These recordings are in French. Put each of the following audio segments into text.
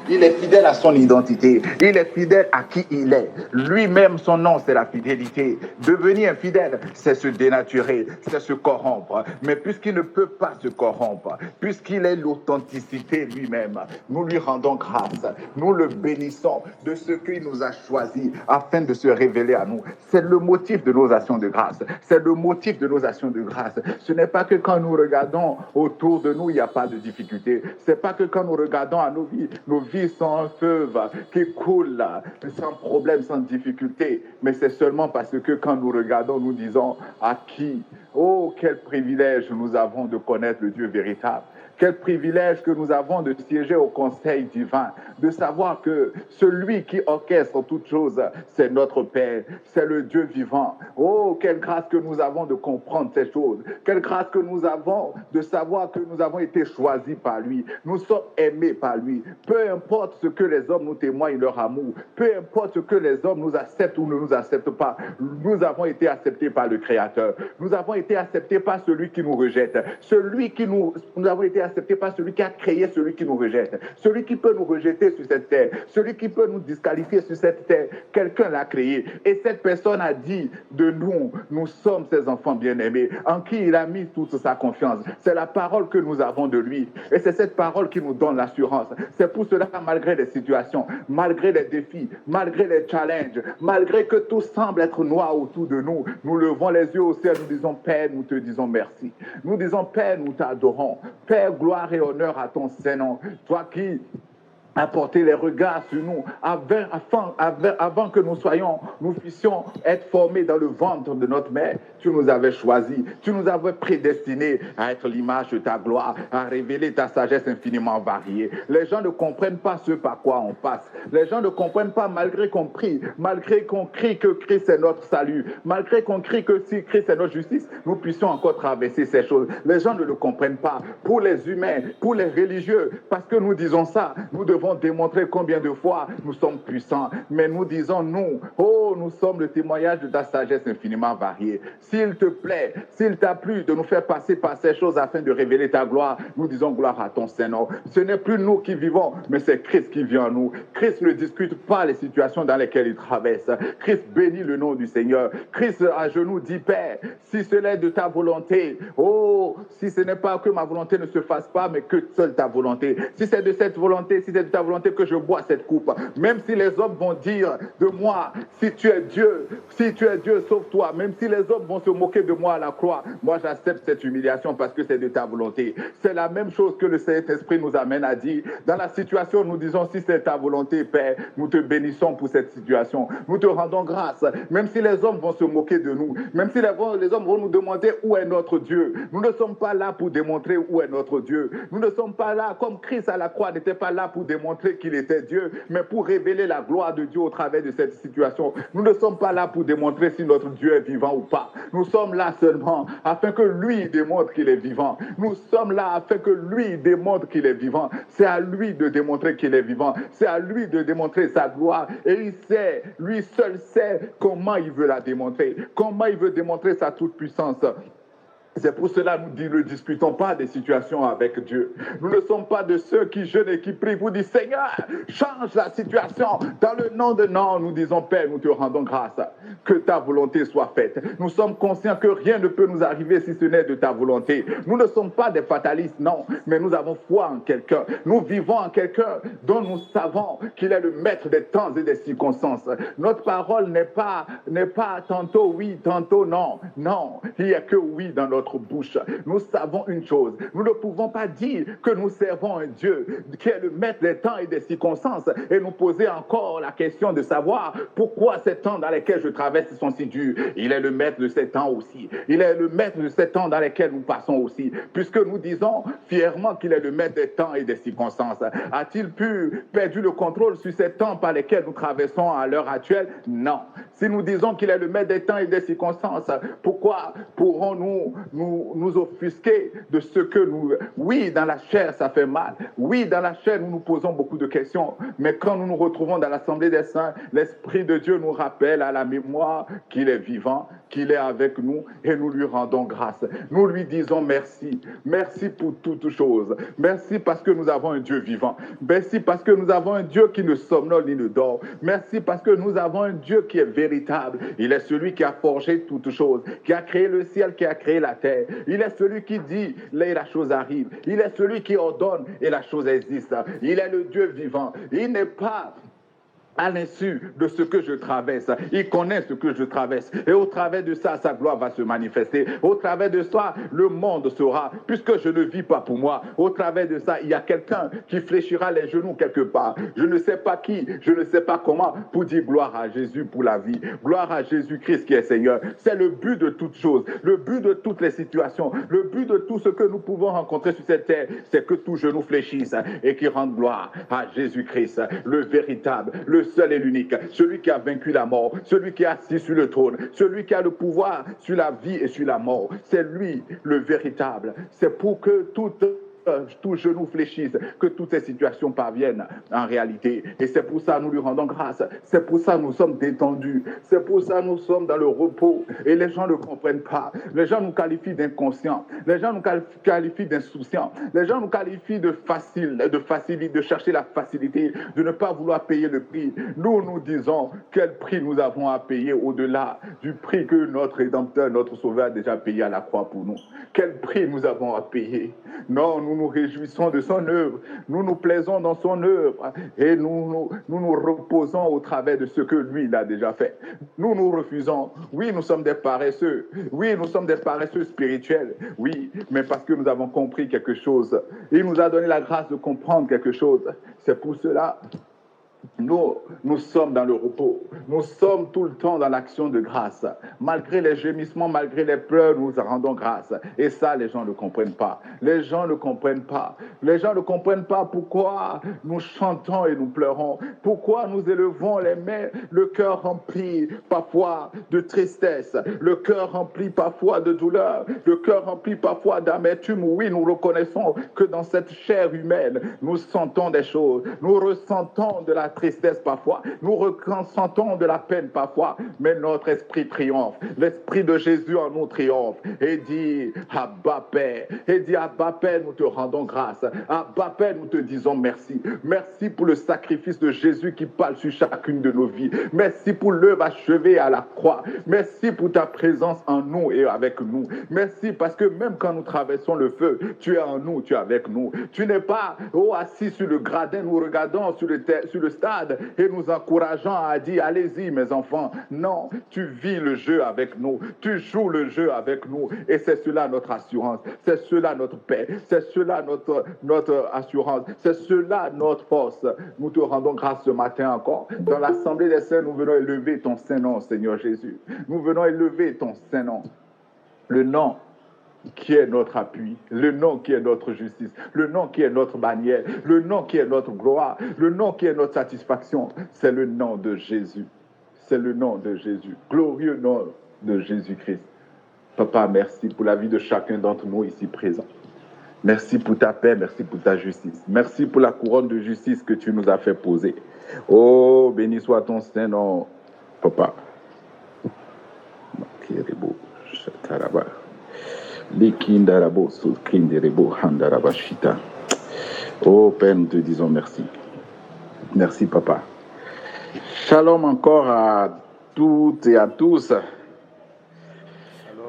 Il est fidèle à son identité. Il est fidèle à qui il est. Lui-même, son nom, c'est la fidélité. Devenir infidèle, c'est se dénaturer, c'est se corrompre. Mais puisqu'il ne peut pas se corrompre, puisqu'il est l'authenticité lui-même, nous lui rendons grâce. Nous le bénissons de ce qu'il nous a choisi afin de se révéler à nous. C'est le motif de nos actions de grâce. C'est le motif de nos actions de grâce. Ce n'est pas que quand nous regardons autour de nous, il n'y a pas de difficulté. Ce n'est pas que quand nous regardons à nos vies sont un fleuve qui coule sans problème, sans difficulté. Mais c'est seulement parce que quand nous regardons, nous disons à qui? Oh, quel privilège nous avons de connaître le Dieu véritable. Quel privilège que nous avons de siéger au conseil divin, de savoir que celui qui orchestre toutes choses, c'est notre Père, c'est le Dieu vivant. Oh, quelle grâce que nous avons de comprendre ces choses. Quelle grâce que nous avons de savoir que nous avons été choisis par lui. Nous sommes aimés par lui. Peu importe ce que les hommes nous témoignent leur amour, peu importe ce que les hommes nous acceptent ou ne nous acceptent pas, nous avons été acceptés par le Créateur. Nous avons été acceptés par celui qui nous rejette. Nous avons été acceptés par celui qui a créé celui qui nous rejette. Celui qui peut nous rejeter sur cette terre. Celui qui peut nous disqualifier sur cette terre. Quelqu'un l'a créé. Et cette personne a dit de nous, nous sommes ses enfants bien-aimés, en qui il a mis toute sa confiance. C'est la parole que nous avons de lui. Et c'est cette parole qui nous donne l'assurance. C'est pour cela, malgré les situations, malgré les défis, malgré les challenges, malgré que tout semble être noir autour de nous, nous levons les yeux au ciel, nous disons, Père, nous te disons merci. Nous disons, Père, nous t'adorons. Père, gloire et honneur à ton Saint-Nom. Toi qui apporter les regards sur nous avant que nous puissions être formés dans le ventre de notre mère. Tu nous avais choisis, tu nous avais prédestinés à être l'image de ta gloire, à révéler ta sagesse infiniment variée. Les gens ne comprennent pas ce par quoi on passe. Les gens ne comprennent pas malgré qu'on prie, malgré qu'on crie que Christ est notre salut, malgré qu'on crie que si Christ est notre justice, nous puissions encore traverser ces choses. Les gens ne le comprennent pas. Pour les humains, pour les religieux, parce que nous disons ça, nous devons démontrer combien de fois nous sommes puissants. Mais nous disons, nous sommes le témoignage de ta sagesse infiniment variée. S'il te plaît, s'il t'a plu de nous faire passer par ces choses afin de révéler ta gloire, nous disons gloire à ton Saint-Nom. Ce n'est plus nous qui vivons, mais c'est Christ qui vit en nous. Christ ne discute pas les situations dans lesquelles il traverse. Christ bénit le nom du Seigneur. Christ à genoux dit, Père, si cela est de ta volonté, si ce n'est pas que ma volonté ne se fasse pas, mais que seule ta volonté. Si c'est de cette volonté, si c'est de ta volonté que je bois cette coupe, même si les hommes vont dire de moi, si tu es Dieu, sauve-toi, même si les hommes vont se moquer de moi à la croix, moi j'accepte cette humiliation parce que c'est de ta volonté. C'est la même chose que le Saint-Esprit nous amène à dire. Dans la situation, nous disons, si c'est ta volonté, Père, nous te bénissons pour cette situation. Nous te rendons grâce, même si les hommes vont se moquer de nous, même si les hommes vont nous demander où est notre Dieu. Nous ne sommes pas là pour démontrer où est notre Dieu. Nous ne sommes pas là, comme Christ à la croix n'était pas là pour démontrer qu'il était Dieu, mais pour révéler la gloire de Dieu au travers de cette situation. Nous ne sommes pas là pour démontrer si notre Dieu est vivant ou pas. Nous sommes là seulement afin que lui démontre qu'il est vivant. Nous sommes là afin que lui démontre qu'il est vivant. C'est à lui de démontrer qu'il est vivant. C'est à lui de démontrer sa gloire. Et il sait, lui seul sait comment il veut la démontrer, comment il veut démontrer sa toute-puissance. C'est pour cela que nous ne discutons pas des situations avec Dieu. Nous ne sommes pas de ceux qui jeûnent et qui prient. Vous dites, Seigneur, change la situation. Dans le nom de non, nous disons, Père, nous te rendons grâce. Que ta volonté soit faite. Nous sommes conscients que rien ne peut nous arriver si ce n'est de ta volonté. Nous ne sommes pas des fatalistes, non, mais nous avons foi en quelqu'un. Nous vivons en quelqu'un dont nous savons qu'il est le maître des temps et des circonstances. Notre parole n'est pas tantôt oui, tantôt non. Non, il n'y a que oui dans notre bouche. Nous savons une chose, nous ne pouvons pas dire que nous servons un Dieu qui est le maître des temps et des circonstances et nous poser encore la question de savoir pourquoi ces temps dans lesquels je traverse sont si durs. Il est le maître de ces temps aussi. Il est le maître de ces temps dans lesquels nous passons aussi, puisque nous disons fièrement qu'il est le maître des temps et des circonstances. A-t-il perdu le contrôle sur ces temps par lesquels nous traversons à l'heure actuelle? Non. Si nous disons qu'il est le maître des temps et des circonstances, pourquoi pourrons-nous nous offusquer de ce que nous... Oui, dans la chair, ça fait mal. Oui, dans la chair, nous nous posons beaucoup de questions. Mais quand nous nous retrouvons dans l'Assemblée des Saints, l'Esprit de Dieu nous rappelle à la mémoire qu'il est vivant, qu'il est avec nous et nous lui rendons grâce. Nous lui disons merci. Merci pour toutes choses. Merci parce que nous avons un Dieu vivant. Merci parce que nous avons un Dieu qui ne somnole ni ne dort. Merci parce que nous avons un Dieu qui est véritable. Il est celui qui a forgé toutes choses, qui a créé le ciel, qui a créé la terre. Il est celui qui dit et la chose arrive. Il est celui qui ordonne et la chose existe. Il est le Dieu vivant. Il n'est pas à l'insu de ce que je traverse. Il connaît ce que je traverse. Et au travers de ça, sa gloire va se manifester. Au travers de ça, le monde sera, puisque je ne vis pas pour moi. Au travers de ça, il y a quelqu'un qui fléchira les genoux quelque part. Je ne sais pas qui, je ne sais pas comment, pour dire gloire à Jésus pour la vie. Gloire à Jésus-Christ qui est Seigneur. C'est le but de toutes choses, le but de toutes les situations, le but de tout ce que nous pouvons rencontrer sur cette terre, c'est que tout genou fléchisse et qui rende gloire à Jésus-Christ, le véritable, le seul et l'unique, celui qui a vaincu la mort, celui qui est assis sur le trône, celui qui a le pouvoir sur la vie et sur la mort. C'est lui le véritable. C'est pour que tout genou fléchisse, que toutes ces situations parviennent en réalité. Et c'est pour ça que nous lui rendons grâce. C'est pour ça que nous sommes détendus. C'est pour ça que nous sommes dans le repos. Et les gens ne comprennent pas. Les gens nous qualifient d'inconscients. Les gens nous qualifient d'insouciants. Les gens nous qualifient de facile, de chercher la facilité, de ne pas vouloir payer le prix. Nous disons quel prix nous avons à payer au-delà du prix que notre Rédempteur, notre Sauveur a déjà payé à la croix pour nous. Quel prix nous avons à payer? Non, nous nous réjouissons de son œuvre, nous nous plaisons dans son œuvre et nous reposons au travers de ce que lui il a déjà fait. Nous nous refusons. Oui, nous sommes des paresseux. Oui, nous sommes des paresseux spirituels. Oui, mais parce que nous avons compris quelque chose. Il nous a donné la grâce de comprendre quelque chose. C'est pour cela nous sommes dans le repos. Nous sommes tout le temps dans l'action de grâce. Malgré les gémissements, malgré les pleurs, nous rendons grâce. Et ça, les gens ne comprennent pas. Les gens ne comprennent pas. Les gens ne comprennent pas pourquoi nous chantons et nous pleurons. Pourquoi nous élevons les mains, le cœur rempli parfois de tristesse, le cœur rempli parfois de douleur, le cœur rempli parfois d'amertume. Oui, nous reconnaissons que dans cette chair humaine, nous sentons des choses. Nous ressentons de la tristesse parfois, nous ressentons de la peine parfois, mais notre esprit triomphe. L'esprit de Jésus en nous triomphe et dit Abba Père, Abba Père, nous te rendons grâce. Abba Père, nous te disons merci. Merci pour le sacrifice de Jésus qui parle sur chacune de nos vies. Merci pour l'œuvre achevée à la croix. Merci pour ta présence en nous et avec nous. Merci parce que même quand nous traversons le feu, tu es en nous, tu es avec nous. Tu n'es pas assis sur le gradin, nous regardons sur le stade et nous encourageant à dire allez-y mes enfants. Non, tu vis le jeu avec nous, tu joues le jeu avec nous et c'est cela notre assurance, c'est cela notre paix, c'est cela notre assurance, c'est cela notre force. Nous te rendons grâce ce matin encore. Dans l'Assemblée des Saints, nous venons élever ton Saint-Nom, Seigneur Jésus. Nous venons élever ton Saint-Nom. Le nom qui est notre appui, le nom qui est notre justice, le nom qui est notre bannière, le nom qui est notre gloire, le nom qui est notre satisfaction, c'est le nom de Jésus. C'est le nom de Jésus. Glorieux nom de Jésus-Christ. Papa, merci pour la vie de chacun d'entre nous ici présents. Merci pour ta paix, merci pour ta justice. Merci pour la couronne de justice que tu nous as fait poser. Oh, béni soit ton Saint-Nom, Papa. Oh Père, nous te disons merci. Merci Papa. Shalom encore à toutes et à tous.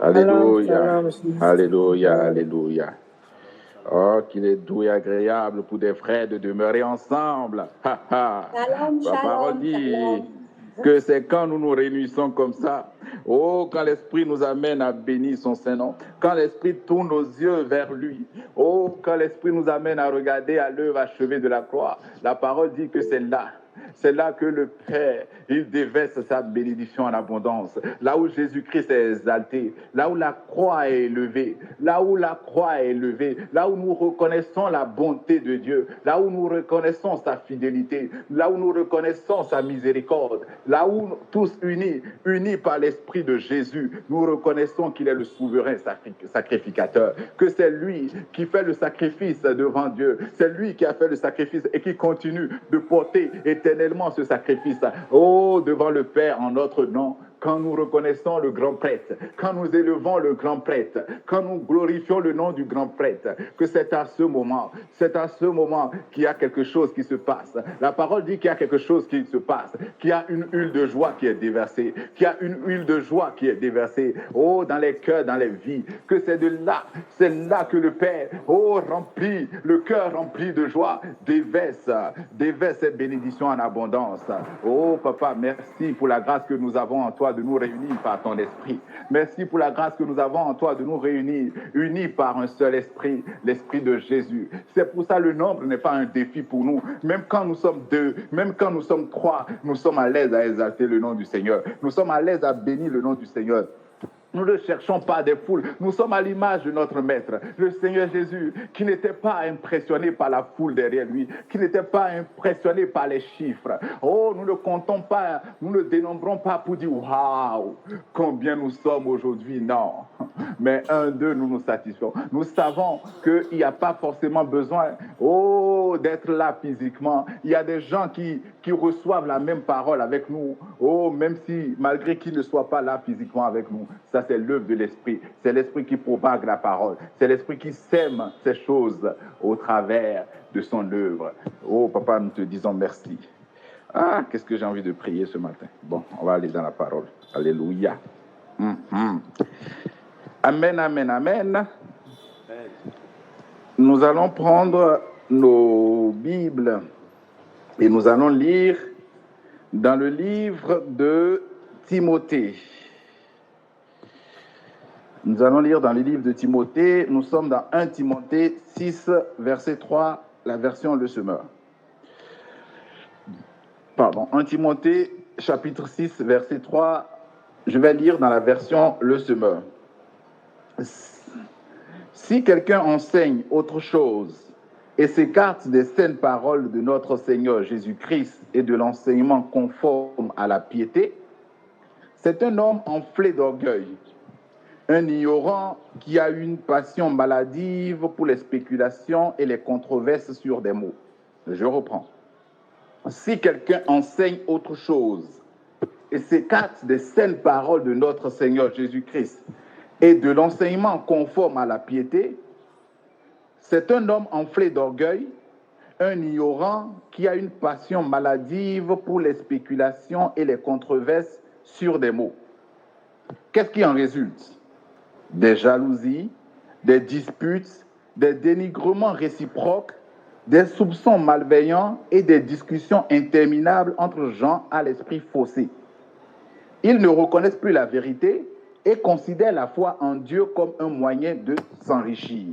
Alléluia. Alléluia. Alléluia. Oh, qu'il est doux et agréable pour des frères de demeurer ensemble. La parole dit que c'est quand nous nous réunissons comme ça, oh, quand l'Esprit nous amène à bénir son Saint-Nom, quand l'Esprit tourne nos yeux vers lui, oh, quand l'Esprit nous amène à regarder à l'œuvre achevée de la croix, la parole dit que c'est là C'est là que le Père, il déverse sa bénédiction en abondance. Là où Jésus-Christ est exalté, là où la croix est élevée, là où la croix est élevée, là où nous reconnaissons la bonté de Dieu, là où nous reconnaissons sa fidélité, là où nous reconnaissons sa miséricorde, là où tous unis par l'Esprit de Jésus, nous reconnaissons qu'il est le souverain sacrificateur, que c'est lui qui fait le sacrifice devant Dieu, c'est lui qui a fait le sacrifice et qui continue de porter éternellement ce sacrifice, devant le Père en notre nom. Quand nous reconnaissons le grand prêtre, quand nous élevons le grand prêtre, quand nous glorifions le nom du grand prêtre, que c'est à ce moment qu'il y a quelque chose qui se passe. La parole dit qu'il y a quelque chose qui se passe, qu'il y a une huile de joie qui est déversée, qu'il y a une huile de joie qui est déversée, dans les cœurs, dans les vies, que c'est là que le Père, rempli, le cœur rempli de joie, déverse cette bénédiction en abondance. Oh, Papa, merci pour la grâce que nous avons en toi de nous réunir par ton esprit. Merci pour la grâce que nous avons en toi de nous réunir, unis par un seul esprit, l'esprit de Jésus. C'est pour ça le nombre n'est pas un défi pour nous. Même quand nous sommes 2, même quand nous sommes 3, nous sommes à l'aise à exalter le nom du Seigneur. Nous sommes à l'aise à bénir le nom du Seigneur. Nous ne cherchons pas des foules. Nous sommes à l'image de notre Maître, le Seigneur Jésus, qui n'était pas impressionné par la foule derrière lui, qui n'était pas impressionné par les chiffres. Nous ne comptons pas, nous ne dénombrons pas pour dire « Waouh, combien nous sommes aujourd'hui ». Non, mais d'eux, nous nous satisfaisons. Nous savons qu'il n'y a pas forcément besoin d'être là physiquement. Il y a des gens qui reçoivent la même parole avec nous, même si, malgré qu'ils ne soient pas là physiquement avec nous. Ça, c'est l'œuvre de l'Esprit. C'est l'Esprit qui propague la parole. C'est l'Esprit qui sème ces choses au travers de son œuvre. Oh, Papa, nous te disons merci. Ah, qu'est-ce que j'ai envie de prier ce matin. Bon, on va aller dans la parole. Alléluia. Amen, amen, amen. Nous allons prendre nos Bibles et nous allons lire dans le livre de Timothée. Nous allons lire dans le livre de Timothée, nous sommes dans 1 Timothée 6, verset 3, la version Le Semeur. 1 Timothée, chapitre 6, verset 3, je vais lire dans la version Le Semeur. Si quelqu'un enseigne autre chose et s'écarte des saines paroles de notre Seigneur Jésus-Christ et de l'enseignement conforme à la piété, c'est un homme enflé d'orgueil, un ignorant qui a une passion maladive pour les spéculations et les controverses sur des mots. Je reprends. Si quelqu'un enseigne autre chose et s'écarte des saines paroles de notre Seigneur Jésus-Christ et de l'enseignement conforme à la piété, c'est un homme enflé d'orgueil, un ignorant qui a une passion maladive pour les spéculations et les controverses sur des mots. Qu'est-ce qui en résulte ? Des jalousies, des disputes, des dénigrements réciproques, des soupçons malveillants et des discussions interminables entre gens à l'esprit faussé. Ils ne reconnaissent plus la vérité et considèrent la foi en Dieu comme un moyen de s'enrichir.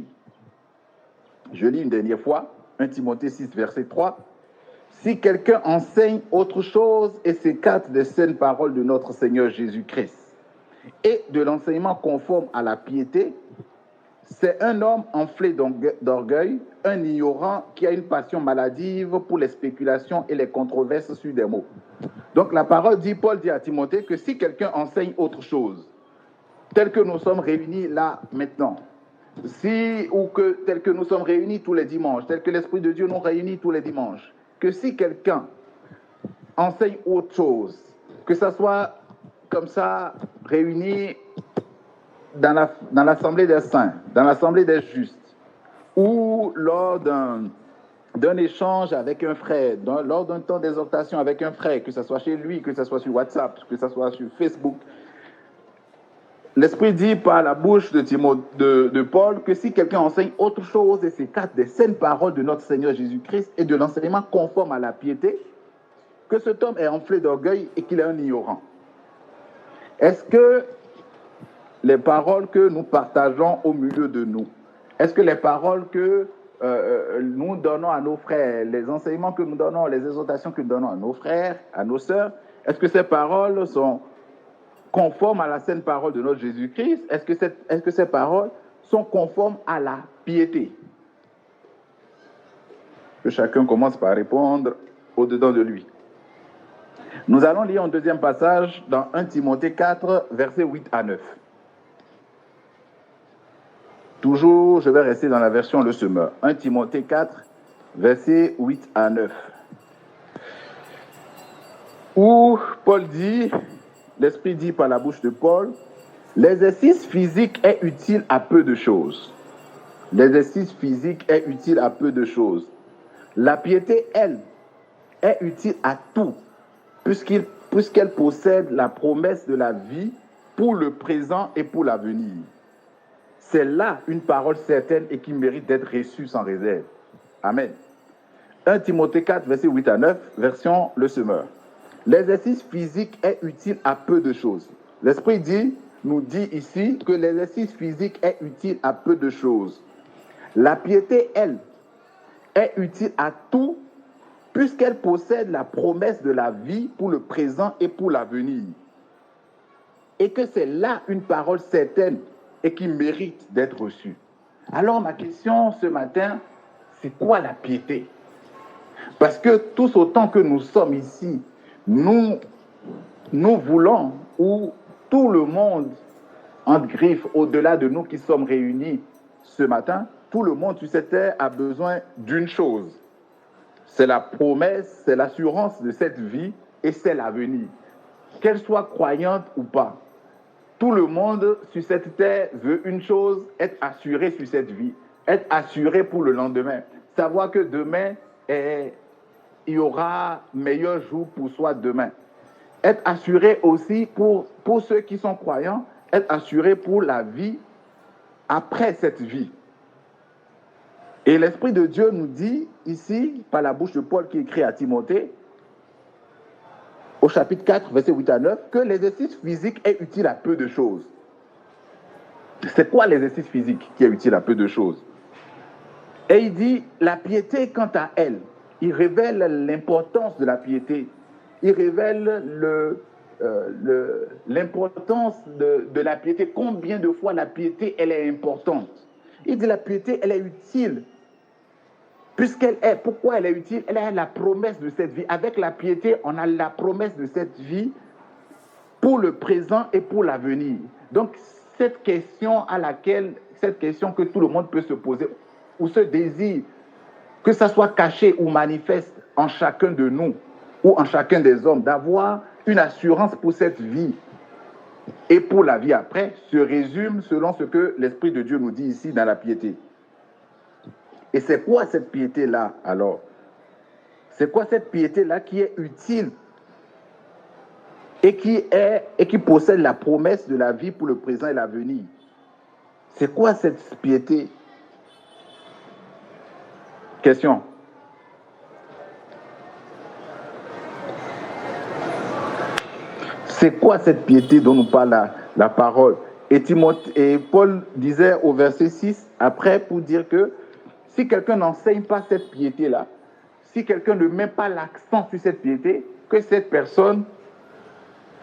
Je lis une dernière fois, 1 Timothée 6, verset 3. Si quelqu'un enseigne autre chose et s'écarte des saines paroles de notre Seigneur Jésus-Christ et de l'enseignement conforme à la piété, c'est un homme enflé d'orgueil, un ignorant qui a une passion maladive pour les spéculations et les controverses sur des mots. Donc la parole dit, Paul dit à Timothée que si quelqu'un enseigne autre chose, tel que nous sommes réunis là maintenant, tel que nous sommes réunis tous les dimanches, tel que l'Esprit de Dieu nous réunit tous les dimanches, que si quelqu'un enseigne autre chose, que ça soit comme ça, réunis dans l'assemblée des saints, dans l'assemblée des justes, ou lors d'un échange avec un frère, lors d'un temps d'exhortation avec un frère, que ce soit chez lui, que ce soit sur WhatsApp, que ce soit sur Facebook, l'Esprit dit par la bouche de Paul que si quelqu'un enseigne autre chose et s'écarte des saines paroles de notre Seigneur Jésus-Christ et de l'enseignement conforme à la piété, que cet homme est enflé d'orgueil et qu'il est un ignorant. Est-ce que les paroles que nous partageons au milieu de nous, est-ce que les paroles que nous donnons à nos frères, les enseignements que nous donnons, les exhortations que nous donnons à nos frères, à nos sœurs, est-ce que ces paroles sont conformes à la sainte parole de notre Jésus-Christ? Est-ce que ces paroles sont conformes à la piété? Que chacun commence par répondre au-dedans de lui. Nous allons lire un deuxième passage dans 1 Timothée 4, versets 8 à 9. Toujours, je vais rester dans la version Le Semeur. 1 Timothée 4, versets 8 à 9. Où Paul dit, l'Esprit dit par la bouche de Paul, l'exercice physique est utile à peu de choses. L'exercice physique est utile à peu de choses. La piété, elle, est utile à tout, puisqu'elle possède la promesse de la vie pour le présent et pour l'avenir. C'est là une parole certaine et qui mérite d'être reçue sans réserve. Amen. 1 Timothée 4, versets 8 à 9, version Le Semeur. L'exercice physique est utile à peu de choses. L'Esprit nous dit ici que l'exercice physique est utile à peu de choses. La piété, elle, est utile à tout, puisqu'elle possède la promesse de la vie pour le présent et pour l'avenir. Et que c'est là une parole certaine et qui mérite d'être reçue. Alors ma question ce matin, c'est quoi la piété? Parce que tous autant que nous sommes ici, nous voulons, ou tout le monde, entre griffes, au-delà de nous qui sommes réunis ce matin, tout le monde sur cette terre a besoin d'une chose. C'est la promesse, c'est l'assurance de cette vie et c'est l'avenir. Qu'elle soit croyante ou pas. Tout le monde sur cette terre veut une chose, être assuré sur cette vie, être assuré pour le lendemain. Savoir que demain, il y aura meilleur jour pour soi demain. Être assuré aussi pour ceux qui sont croyants, être assuré pour la vie après cette vie. Et l'Esprit de Dieu nous dit ici, par la bouche de Paul qui écrit à Timothée, au chapitre 4, versets 8 à 9, que l'exercice physique est utile à peu de choses. C'est quoi l'exercice physique qui est utile à peu de choses? Et il dit, la piété, quant à elle, il révèle l'importance de la piété. Il révèle l'importance de la piété. Combien de fois la piété, elle est importante? Il dit, la piété, elle est utile. Puisqu'elle est, pourquoi elle est utile? Elle a la promesse de cette vie. Avec la piété, on a la promesse de cette vie pour le présent et pour l'avenir. Donc, cette question que tout le monde peut se poser, ou ce désir, que ça soit caché ou manifeste en chacun de nous, ou en chacun des hommes, d'avoir une assurance pour cette vie et pour la vie après, se résume selon ce que l'Esprit de Dieu nous dit ici dans la piété. Et c'est quoi cette piété-là, alors? C'est quoi cette piété-là qui est utile et qui possède la promesse de la vie pour le présent et l'avenir? C'est quoi cette piété? Question. C'est quoi cette piété dont nous parle la parole? Et Paul disait au verset 6, après, pour dire que si quelqu'un n'enseigne pas cette piété-là, si quelqu'un ne met pas l'accent sur cette piété, que cette personne,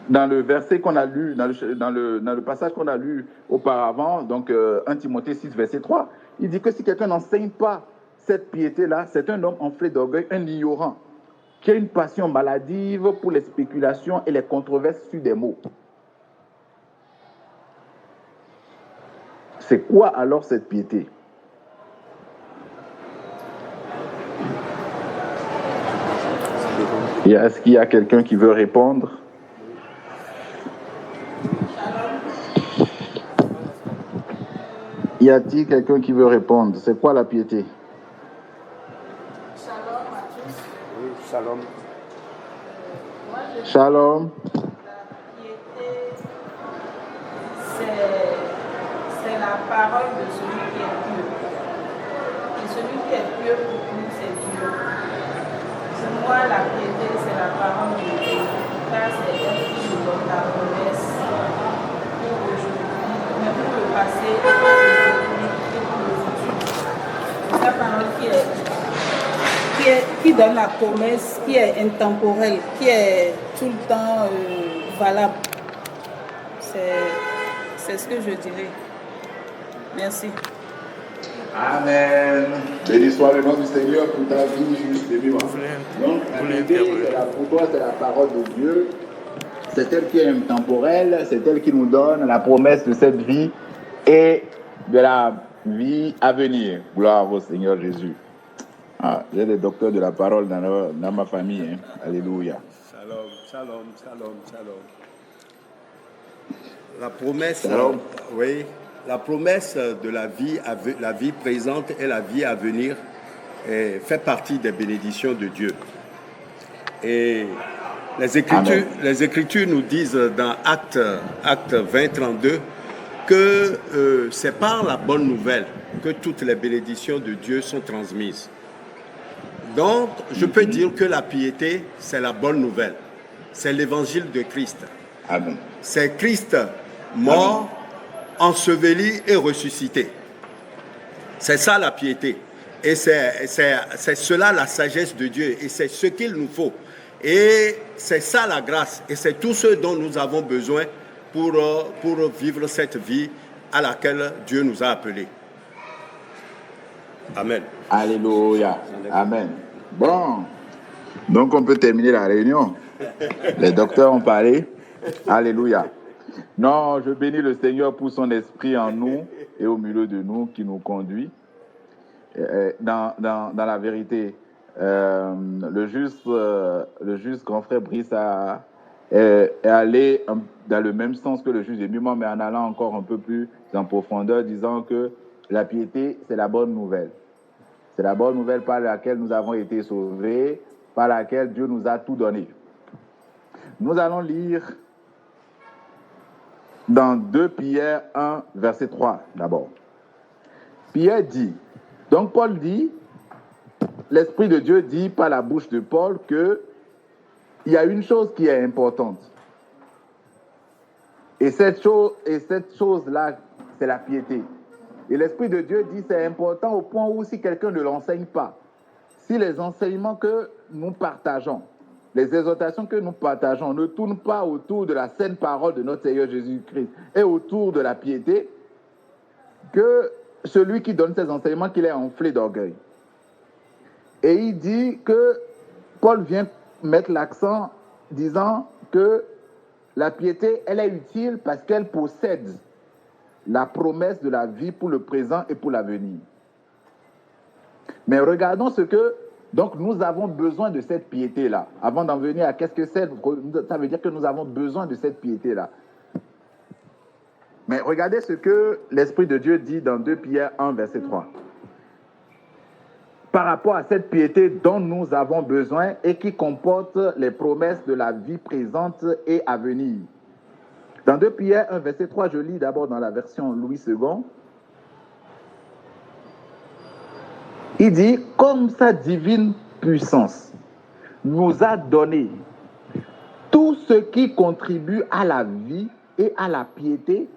dans le verset qu'on a lu, dans le passage qu'on a lu auparavant, donc 1 Timothée 6, verset 3, il dit que si quelqu'un n'enseigne pas cette piété-là, c'est un homme enflé d'orgueil, un ignorant, qui a une passion maladive pour les spéculations et les controverses sur des mots. C'est quoi alors cette piété? Est-ce qu'il y a quelqu'un qui veut répondre? Y a-t-il quelqu'un qui veut répondre? C'est quoi la piété? Shalom à tous. Oui, shalom. Shalom. La piété, c'est la parole de celui qui est pur. Et celui qui est pur pour nous, c'est Dieu. Pour moi, la piété, c'est la parole de Dieu. Car c'est elle qui nous donne la promesse pour aujourd'hui, mais pour le passé, pour aujourd'hui et pour le futur. C'est sa parole qui donne la promesse, qui est intemporelle, qui est tout le temps valable. C'est ce que je dirais. Merci. Amen. Béni soit le nom du Seigneur pour ta vie juste et vivante. Donc, la piété, pour toi, c'est la parole de Dieu. C'est elle qui est intemporelle, c'est elle qui nous donne la promesse de cette vie et de la vie à venir. Gloire au Seigneur Jésus. Ah, j'ai des docteurs de la parole dans ma famille. Hein. Alléluia. Shalom, shalom, shalom, shalom. La promesse, oui, la promesse de la vie présente et la vie à venir fait partie des bénédictions de Dieu. Et les Écritures nous disent dans Acte 20, 32 que c'est par la bonne nouvelle que toutes les bénédictions de Dieu sont transmises. Donc, je peux dire que la piété, c'est la bonne nouvelle. C'est l'évangile de Christ. Amen. C'est Christ mort, enseveli et ressuscité. C'est ça la piété. Et c'est cela la sagesse de Dieu. Et c'est ce qu'il nous faut. Et c'est ça la grâce. Et c'est tout ce dont nous avons besoin pour vivre cette vie à laquelle Dieu nous a appelés. Amen. Alléluia. Amen. Bon. Donc, on peut terminer la réunion. Les docteurs ont parlé. Alléluia. Non, je bénis le Seigneur pour son esprit en nous et au milieu de nous qui nous conduit. Dans la vérité, le juste grand frère Brice est allé dans le même sens que le juge des musulmans, mais en allant encore un peu plus en profondeur, disant que la piété, c'est la bonne nouvelle. C'est la bonne nouvelle par laquelle nous avons été sauvés, par laquelle Dieu nous a tout donné. Nous allons lire dans 2 Pierre 1, verset 3 d'abord. Pierre dit, donc Paul dit, l'Esprit de Dieu dit par la bouche de Paul qu'il y a une chose qui est importante. Et cette chose-là, c'est la piété. Et l'Esprit de Dieu dit c'est important au point où si quelqu'un ne l'enseigne pas, si les enseignements que nous partageons, les exhortations que nous partageons ne tournent pas autour de la sainte parole de notre Seigneur Jésus-Christ et autour de la piété, que celui qui donne ces enseignements, qu'il est enflé d'orgueil. Et il dit que Paul vient mettre l'accent disant que la piété, elle est utile parce qu'elle possède la promesse de la vie pour le présent et pour l'avenir. Mais regardons ce que, donc nous avons besoin de cette piété-là. Avant d'en venir à qu'est-ce que c'est, ça veut dire que nous avons besoin de cette piété-là. Mais regardez ce que l'Esprit de Dieu dit dans 2 Pierre 1, verset 3. Par rapport à cette piété dont nous avons besoin et qui comporte les promesses de la vie présente et à venir. Dans 2 Pierre 1, verset 3, je lis d'abord dans la version Louis II. Il dit, comme sa divine puissance nous a donné tout ce qui contribue à la vie et à la piété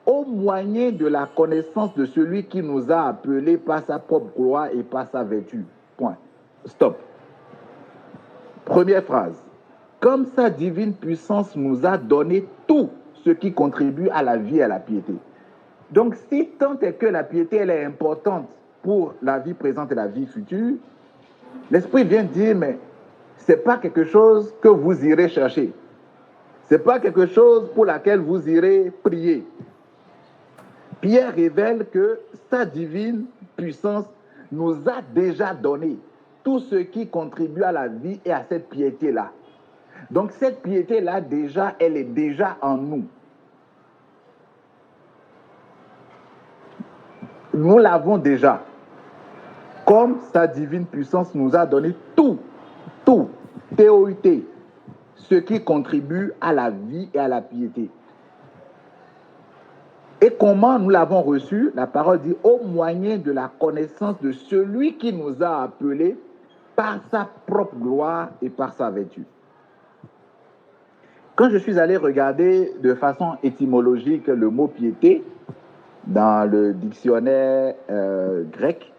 au moyen de la connaissance de celui qui nous a appelés par sa propre gloire et par sa vertu. Point. Stop. Première phrase. Comme sa divine puissance nous a donné tout ce qui contribue à la vie et à la piété. Donc, si tant est que la piété, elle est importante pour la vie présente et la vie future, l'Esprit vient dire, mais ce n'est pas quelque chose que vous irez chercher. Ce n'est pas quelque chose pour laquelle vous irez prier. Pierre révèle que sa divine puissance nous a déjà donné tout ce qui contribue à la vie et à cette piété-là. Donc cette piété-là, déjà, elle est déjà en nous. Nous l'avons déjà. Comme sa divine puissance nous a donné tout, T-O-U-T, ce qui contribue à la vie et à la piété. Et comment nous l'avons reçu? La parole dit au moyen de la connaissance de celui qui nous a appelés par sa propre gloire et par sa vertu. Quand je suis allé regarder de façon étymologique le mot piété dans le dictionnaire grec,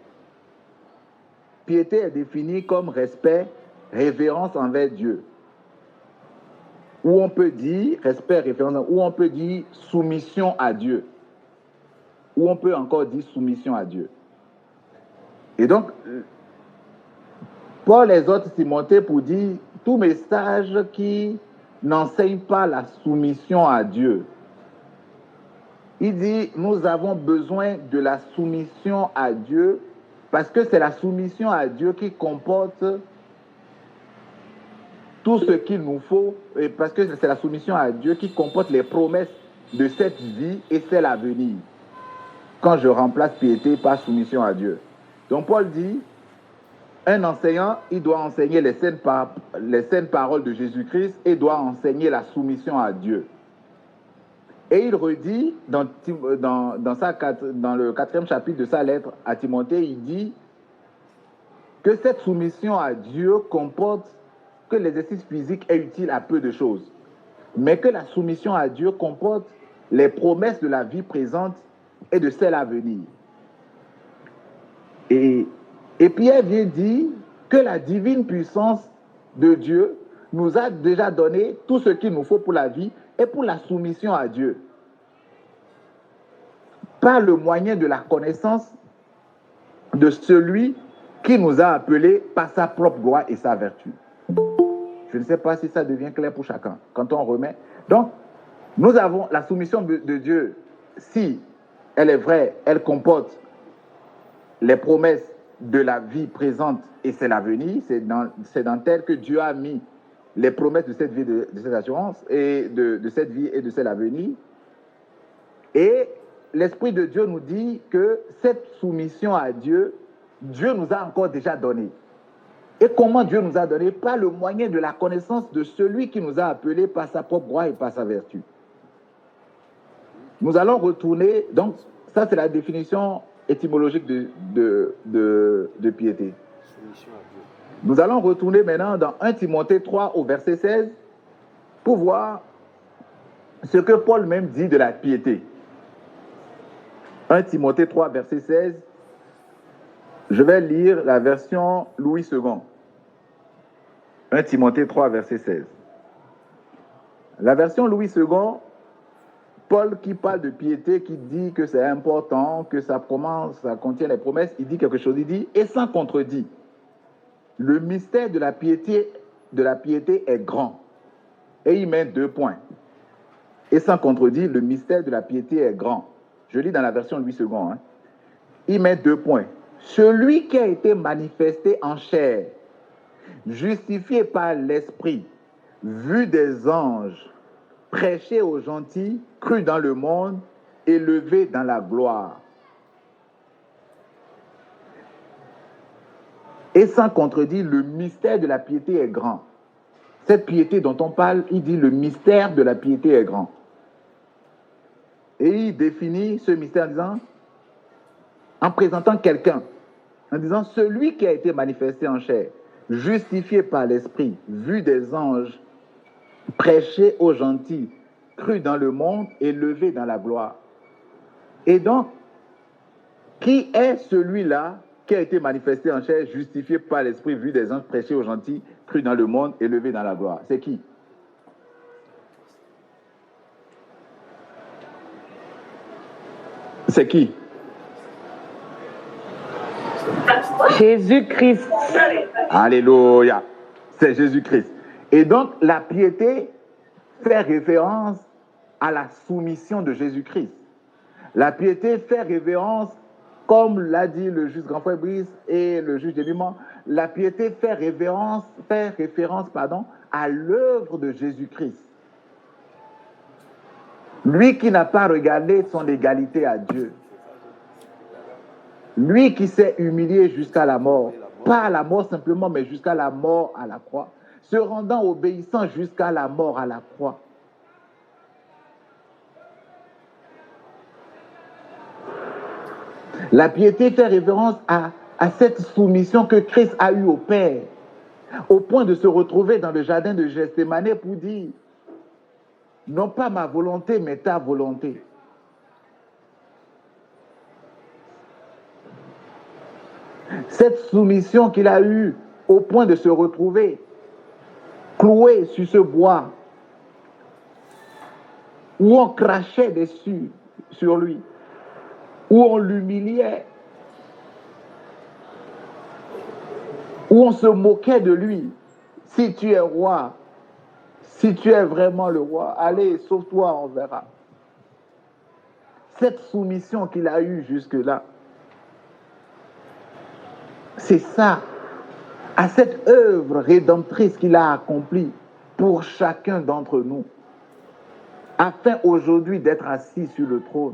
piété est définie comme respect, révérence envers Dieu. Ou on peut dire respect, révérence, ou on peut dire soumission à Dieu. Ou on peut encore dire soumission à Dieu. Et donc, Paul exhorte Timothée pour dire tout message qui n'enseigne pas la soumission à Dieu. Il dit, nous avons besoin de la soumission à Dieu parce que c'est la soumission à Dieu qui comporte tout ce qu'il nous faut, et parce que c'est la soumission à Dieu qui comporte les promesses de cette vie et celle à venir. Quand je remplace piété par soumission à Dieu. Donc Paul dit, un enseignant, il doit enseigner les saines paroles de Jésus-Christ et doit enseigner la soumission à Dieu. Et il redit dans le 4e chapitre de sa lettre à Timothée, il dit que cette soumission à Dieu comporte que l'exercice physique est utile à peu de choses, mais que la soumission à Dieu comporte les promesses de la vie présente et de celle à venir. Et Pierre vient dire que la divine puissance de Dieu nous a déjà donné tout ce qu'il nous faut pour la vie et pour la soumission à Dieu, par le moyen de la connaissance de celui qui nous a appelés par sa propre gloire et sa vertu. Je ne sais pas si ça devient clair pour chacun, quand on remet. Donc, nous avons la soumission de Dieu, si elle est vraie, elle comporte les promesses de la vie présente et c'est l'avenir, c'est dans tel que Dieu a mis les promesses de cette vie, de cette assurance, et de cette vie et de celle à venir. Et l'Esprit de Dieu nous dit que cette soumission à Dieu, Dieu nous a encore déjà donné. Et comment Dieu nous a donné? Par le moyen de la connaissance de celui qui nous a appelés par sa propre gloire et par sa vertu. Nous allons retourner, donc ça c'est la définition étymologique de piété. Nous allons retourner maintenant dans 1 Timothée 3 au verset 16 pour voir ce que Paul même dit de la piété. 1 Timothée 3 verset 16, je vais lire la version Louis II. 1 Timothée 3 verset 16. La version Louis II, Paul qui parle de piété, qui dit que c'est important, que ça contient les promesses, il dit quelque chose, il dit, et sans contredit, le mystère de la piété est grand. Et il met 2 points. Et sans contredit, le mystère de la piété est grand. Je lis dans la version Louis II. Il met 2 points. Celui qui a été manifesté en chair, justifié par l'Esprit, vu des anges, prêché aux gentils, cru dans le monde, élevé dans la gloire. Et sans contredit, le mystère de la piété est grand. Cette piété dont on parle, il dit le mystère de la piété est grand. Et il définit ce mystère en disant, en présentant quelqu'un, en disant celui qui a été manifesté en chair, justifié par l'Esprit, vu des anges, prêché aux gentils, cru dans le monde, élevé dans la gloire. Et donc, qui est celui-là qui a été manifesté en chair, justifié par l'Esprit, vu des anges, prêché aux gentils, cru dans le monde, élevé dans la gloire? C'est qui? C'est qui? Jésus-Christ. Alléluia. C'est Jésus-Christ. Et donc, la piété fait référence à la soumission de Jésus-Christ. La piété fait référence, comme l'a dit le juge grand frère Brice et le juge Déliman, la piété fait référence à l'œuvre de Jésus-Christ. Lui qui n'a pas regardé son égalité à Dieu. Lui qui s'est humilié jusqu'à la mort. Pas à la mort simplement, mais jusqu'à la mort à la croix. Se rendant obéissant jusqu'à la mort à la croix. La piété fait référence à cette soumission que Christ a eue au Père, au point de se retrouver dans le jardin de Gethsémane pour dire, non pas ma volonté, mais ta volonté. Cette soumission qu'il a eue au point de se retrouver cloué sur ce bois où on crachait dessus sur lui, où on l'humiliait, où on se moquait de lui. Si tu es roi, si tu es vraiment le roi, allez, sauve-toi, on verra. Cette soumission qu'il a eue jusque-là, c'est ça, à cette œuvre rédemptrice qu'il a accomplie pour chacun d'entre nous, afin aujourd'hui d'être assis sur le trône,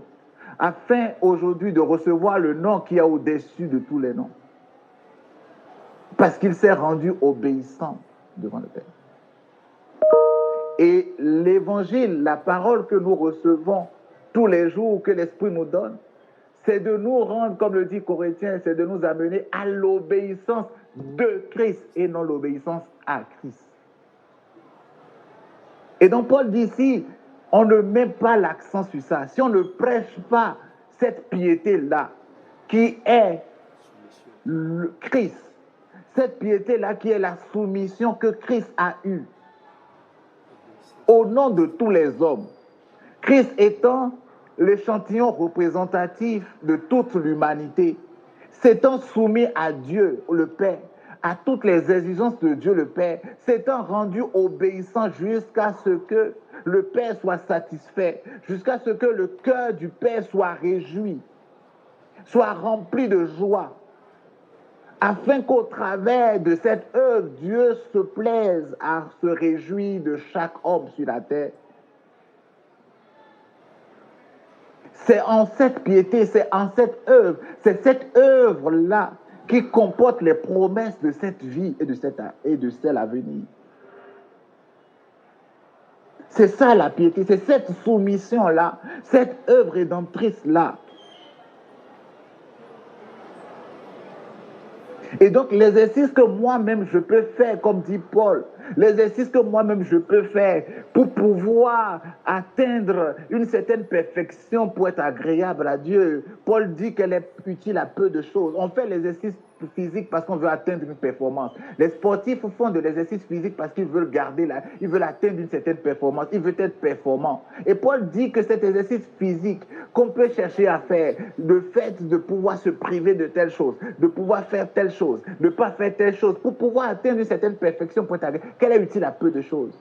afin aujourd'hui de recevoir le nom qui est au-dessus de tous les noms, parce qu'il s'est rendu obéissant devant le Père. Et l'évangile, la parole que nous recevons tous les jours, que l'Esprit nous donne, c'est de nous rendre, comme le dit Corinthiens, c'est de nous amener à l'obéissance de Christ et non l'obéissance à Christ. Et donc Paul dit ici, on ne met pas l'accent sur ça. Si on ne prêche pas cette piété-là, qui est le Christ, cette piété-là qui est la soumission que Christ a eue au nom de tous les hommes, Christ étant l'échantillon représentatif de toute l'humanité, s'étant soumis à Dieu le Père, à toutes les exigences de Dieu le Père, s'étant rendu obéissant jusqu'à ce que le Père soit satisfait, jusqu'à ce que le cœur du Père soit réjoui, soit rempli de joie, afin qu'au travers de cette œuvre, Dieu se plaise à se réjouir de chaque homme sur la terre. C'est en cette piété, c'est en cette œuvre, c'est cette œuvre-là qui comporte les promesses de cette vie et de celle à venir. C'est ça la piété, c'est cette soumission-là, cette œuvre rédemptrice-là. Et donc l'exercice que moi-même je peux faire, comme dit Paul, l'exercice que moi-même je peux faire pour pouvoir atteindre une certaine perfection, pour être agréable à Dieu, Paul dit qu'elle est utile à peu de choses. On fait l'exercice physique parce qu'on veut atteindre une performance. Les sportifs font de l'exercice physique parce qu'ils veulent ils veulent atteindre une certaine performance, ils veulent être performants. Et Paul dit que cet exercice physique qu'on peut chercher à faire, le fait de pouvoir se priver de telle chose, de pouvoir faire telle chose, de ne pas faire telle chose, pour pouvoir atteindre une certaine perfection, qu'elle est utile à peu de choses.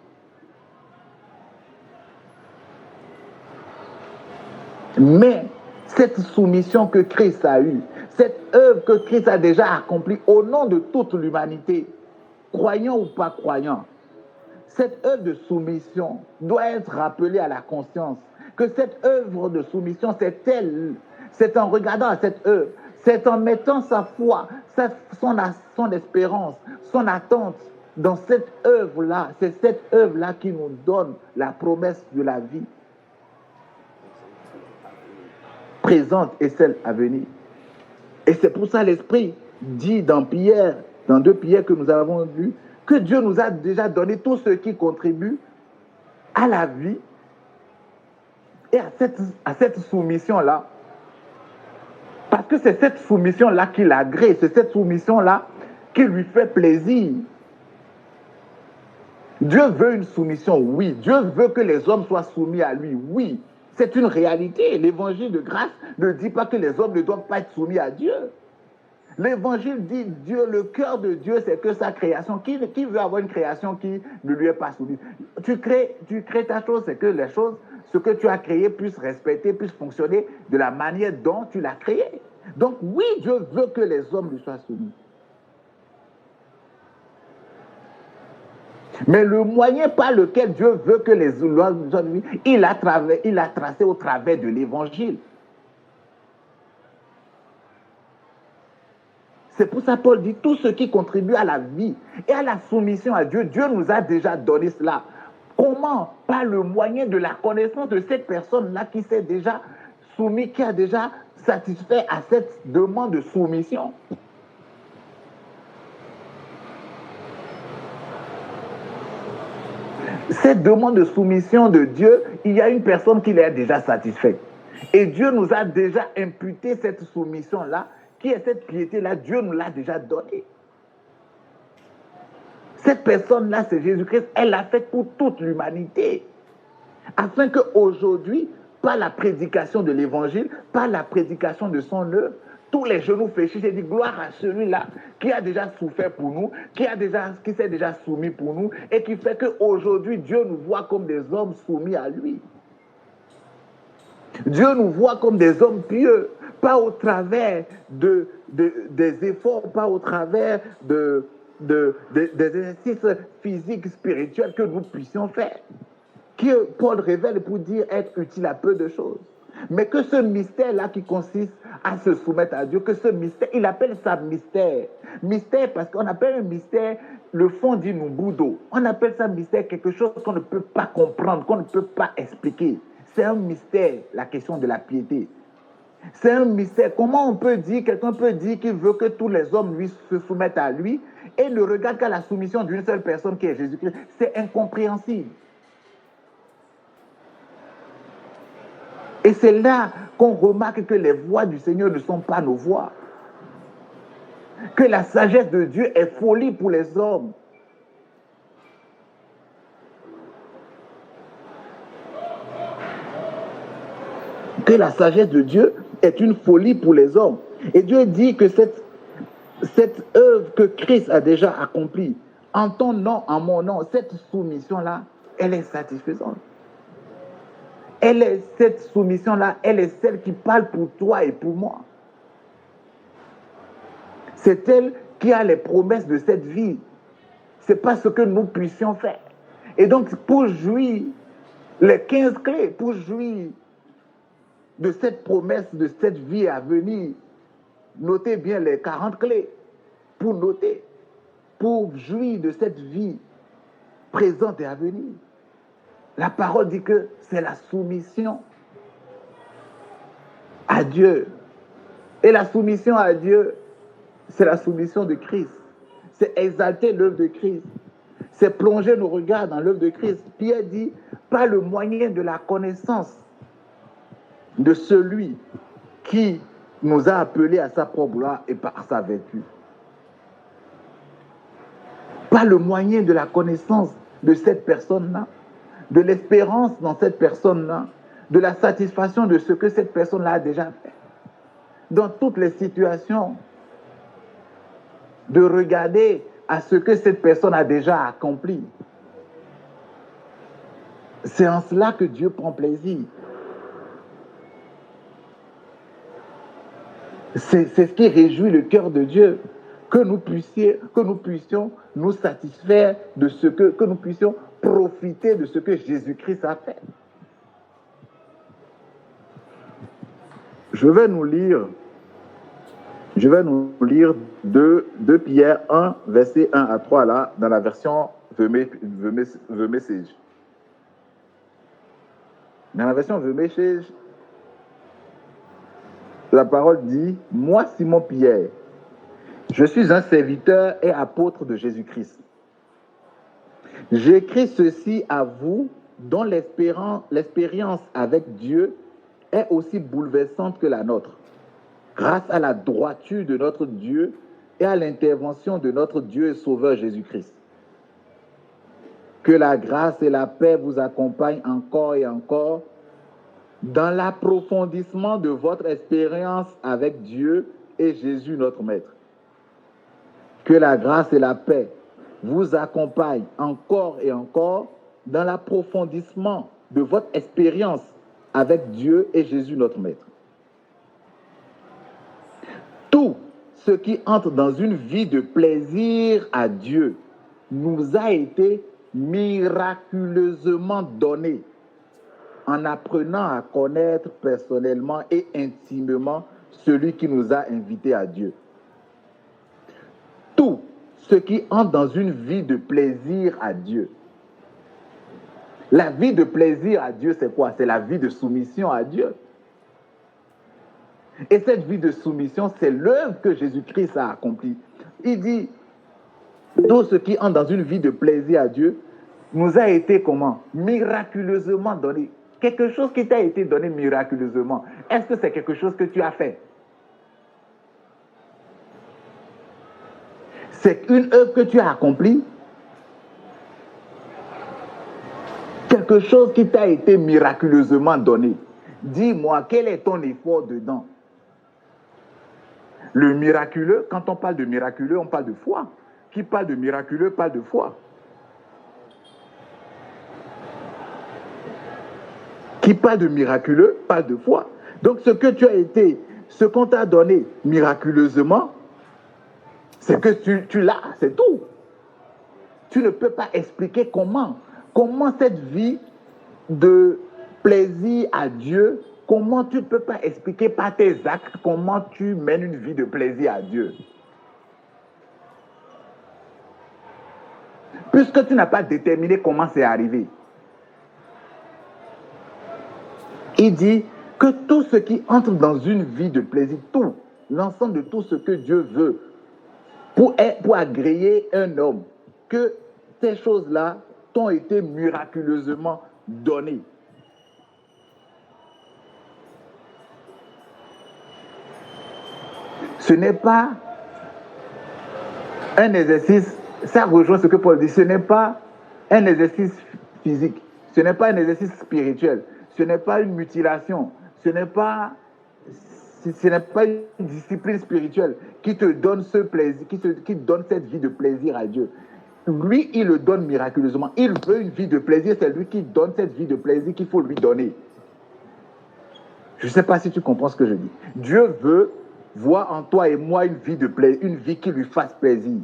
Mais cette soumission que Christ a eue, cette œuvre que Christ a déjà accomplie au nom de toute l'humanité, croyant ou pas croyant, cette œuvre de soumission doit être rappelée à la conscience que cette œuvre de soumission, c'est en regardant à cette œuvre, c'est en mettant sa foi, son espérance, son attente dans cette œuvre-là, c'est cette œuvre-là qui nous donne la promesse de la vie présente et celle à venir. Et c'est pour ça l'Esprit dit dans 2 Pierre que nous avons lues, que Dieu nous a déjà donné tout ce qui contribue à la vie et à cette soumission-là. Parce que c'est cette soumission-là qui l'agrée, c'est cette soumission-là qui lui fait plaisir. Dieu veut une soumission, oui. Dieu veut que les hommes soient soumis à lui, oui. C'est une réalité. L'évangile de grâce ne dit pas que les hommes ne doivent pas être soumis à Dieu. L'évangile dit Dieu, le cœur de Dieu, c'est que sa création, qui veut avoir une création qui ne lui est pas soumise? Tu crées ta chose, c'est que les choses, ce que tu as créé puisse respecter, puisse fonctionner de la manière dont tu l'as créé. Donc oui, Dieu veut que les hommes lui soient soumis. Mais le moyen par lequel Dieu veut que les hommes soient soumis, il a tracé au travers de l'évangile. C'est pour ça que Paul dit tout ce qui contribue à la vie et à la soumission à Dieu, Dieu nous a déjà donné cela. Comment? Par le moyen de la connaissance de cette personne-là qui s'est déjà soumise, qui a déjà satisfait à cette demande de soumission. Cette demande de soumission de Dieu, il y a une personne qui l'est déjà satisfaite. Et Dieu nous a déjà imputé cette soumission-là qui est cette piété-là, Dieu nous l'a déjà donnée. Cette personne-là, c'est Jésus-Christ, elle l'a faite pour toute l'humanité. Afin qu'aujourd'hui, par la prédication de l'évangile, par la prédication de son œuvre, tous les genoux fléchissent et disent gloire à celui-là qui a déjà souffert pour nous, qui s'est déjà soumis pour nous et qui fait qu'aujourd'hui, Dieu nous voit comme des hommes soumis à lui. Dieu nous voit comme des hommes pieux, pas au travers des efforts, pas au travers des exercices physiques, spirituels que nous puissions faire. Que Paul révèle pour dire être utile à peu de choses. Mais que ce mystère-là qui consiste à se soumettre à Dieu, que ce mystère, il appelle ça mystère. Mystère parce qu'on appelle un mystère, le fond dit nous boudo. On appelle ça mystère quelque chose qu'on ne peut pas comprendre, qu'on ne peut pas expliquer. C'est un mystère, la question de la piété. C'est un mystère. Comment on peut dire, quelqu'un peut dire qu'il veut que tous les hommes lui se soumettent à lui et ne regarde qu'à la soumission d'une seule personne qui est Jésus-Christ. C'est incompréhensible. Et c'est là qu'on remarque que les voix du Seigneur ne sont pas nos voix. Que la sagesse de Dieu est folie pour les hommes. Que la sagesse de Dieu est une folie pour les hommes. Et Dieu dit que cette œuvre que Christ a déjà accomplie, en ton nom, en mon nom, cette soumission-là, elle est satisfaisante. Cette soumission-là, elle est celle qui parle pour toi et pour moi. C'est elle qui a les promesses de cette vie. Ce n'est pas ce que nous puissions faire. Et donc, pour jouir les 15 clés, pour jouir de cette promesse, de cette vie à venir, notez bien les 40 clés, pour noter, pour jouir de cette vie présente et à venir. La parole dit que c'est la soumission à Dieu. Et la soumission à Dieu, c'est la soumission de Christ. C'est exalter l'œuvre de Christ. C'est plonger nos regards dans l'œuvre de Christ. Pierre dit, par le moyen de la connaissance de celui qui nous a appelés à sa propre gloire et par sa vertu. Par le moyen de la connaissance de cette personne-là, de l'espérance dans cette personne-là, de la satisfaction de ce que cette personne-là a déjà fait. Dans toutes les situations, de regarder à ce que cette personne a déjà accompli. C'est en cela que Dieu prend plaisir. C'est ce qui réjouit le cœur de Dieu, que nous puissions nous satisfaire de ce que nous puissions profiter de ce que Jésus-Christ a fait. Je vais nous lire 2 Pierre 1, verset 1 à 3, là, dans la version The Message. Dans la version The Message, la parole dit, « Moi, Simon Pierre, je suis un serviteur et apôtre de Jésus-Christ. J'écris ceci à vous dont l'expérience avec Dieu est aussi bouleversante que la nôtre, grâce à la droiture de notre Dieu et à l'intervention de notre Dieu et Sauveur Jésus-Christ. Que la grâce et la paix vous accompagnent encore et encore dans l'approfondissement de votre expérience avec Dieu et Jésus notre Maître. Que la grâce et la paix vous accompagnent encore et encore dans l'approfondissement de votre expérience avec Dieu et Jésus notre Maître. Tout ce qui entre dans une vie de plaisir à Dieu nous a été miraculeusement donné en apprenant à connaître personnellement et intimement celui qui nous a invités à Dieu. Tout ce qui entre dans une vie de plaisir à Dieu. La vie de plaisir à Dieu, c'est quoi? C'est la vie de soumission à Dieu. Et cette vie de soumission, c'est l'œuvre que Jésus-Christ a accomplie. Il dit, tout ce qui entre dans une vie de plaisir à Dieu nous a été comment? Miraculeusement donné. Quelque chose qui t'a été donné miraculeusement. Est-ce que c'est quelque chose que tu as fait? C'est une œuvre que tu as accomplie. Quelque chose qui t'a été miraculeusement donné. Dis-moi, quel est ton effort dedans? Le miraculeux, quand on parle de miraculeux, on parle de foi. Qui parle de miraculeux parle de foi. Qui parle de miraculeux parle de foi. Donc ce que tu as été, ce qu'on t'a donné miraculeusement, c'est que tu l'as, c'est tout. Tu ne peux pas expliquer comment cette vie de plaisir à Dieu, comment tu ne peux pas expliquer par tes actes comment tu mènes une vie de plaisir à Dieu. Puisque tu n'as pas déterminé comment c'est arrivé. Il dit que tout ce qui entre dans une vie de plaisir, tout, l'ensemble de tout ce que Dieu veut pour agréer un homme, que ces choses-là t'ont été miraculeusement données. Ce n'est pas un exercice, ça rejoint ce que Paul dit, ce n'est pas un exercice physique, ce n'est pas un exercice spirituel, ce n'est pas une mutilation, ce n'est pas une discipline spirituelle qui te donne ce plaisir, qui donne cette vie de plaisir à Dieu. Lui, il le donne miraculeusement. Il veut une vie de plaisir, c'est lui qui donne cette vie de plaisir qu'il faut lui donner. Je ne sais pas si tu comprends ce que je dis. Dieu veut voir en toi et moi une vie de plaisir, une vie qui lui fasse plaisir.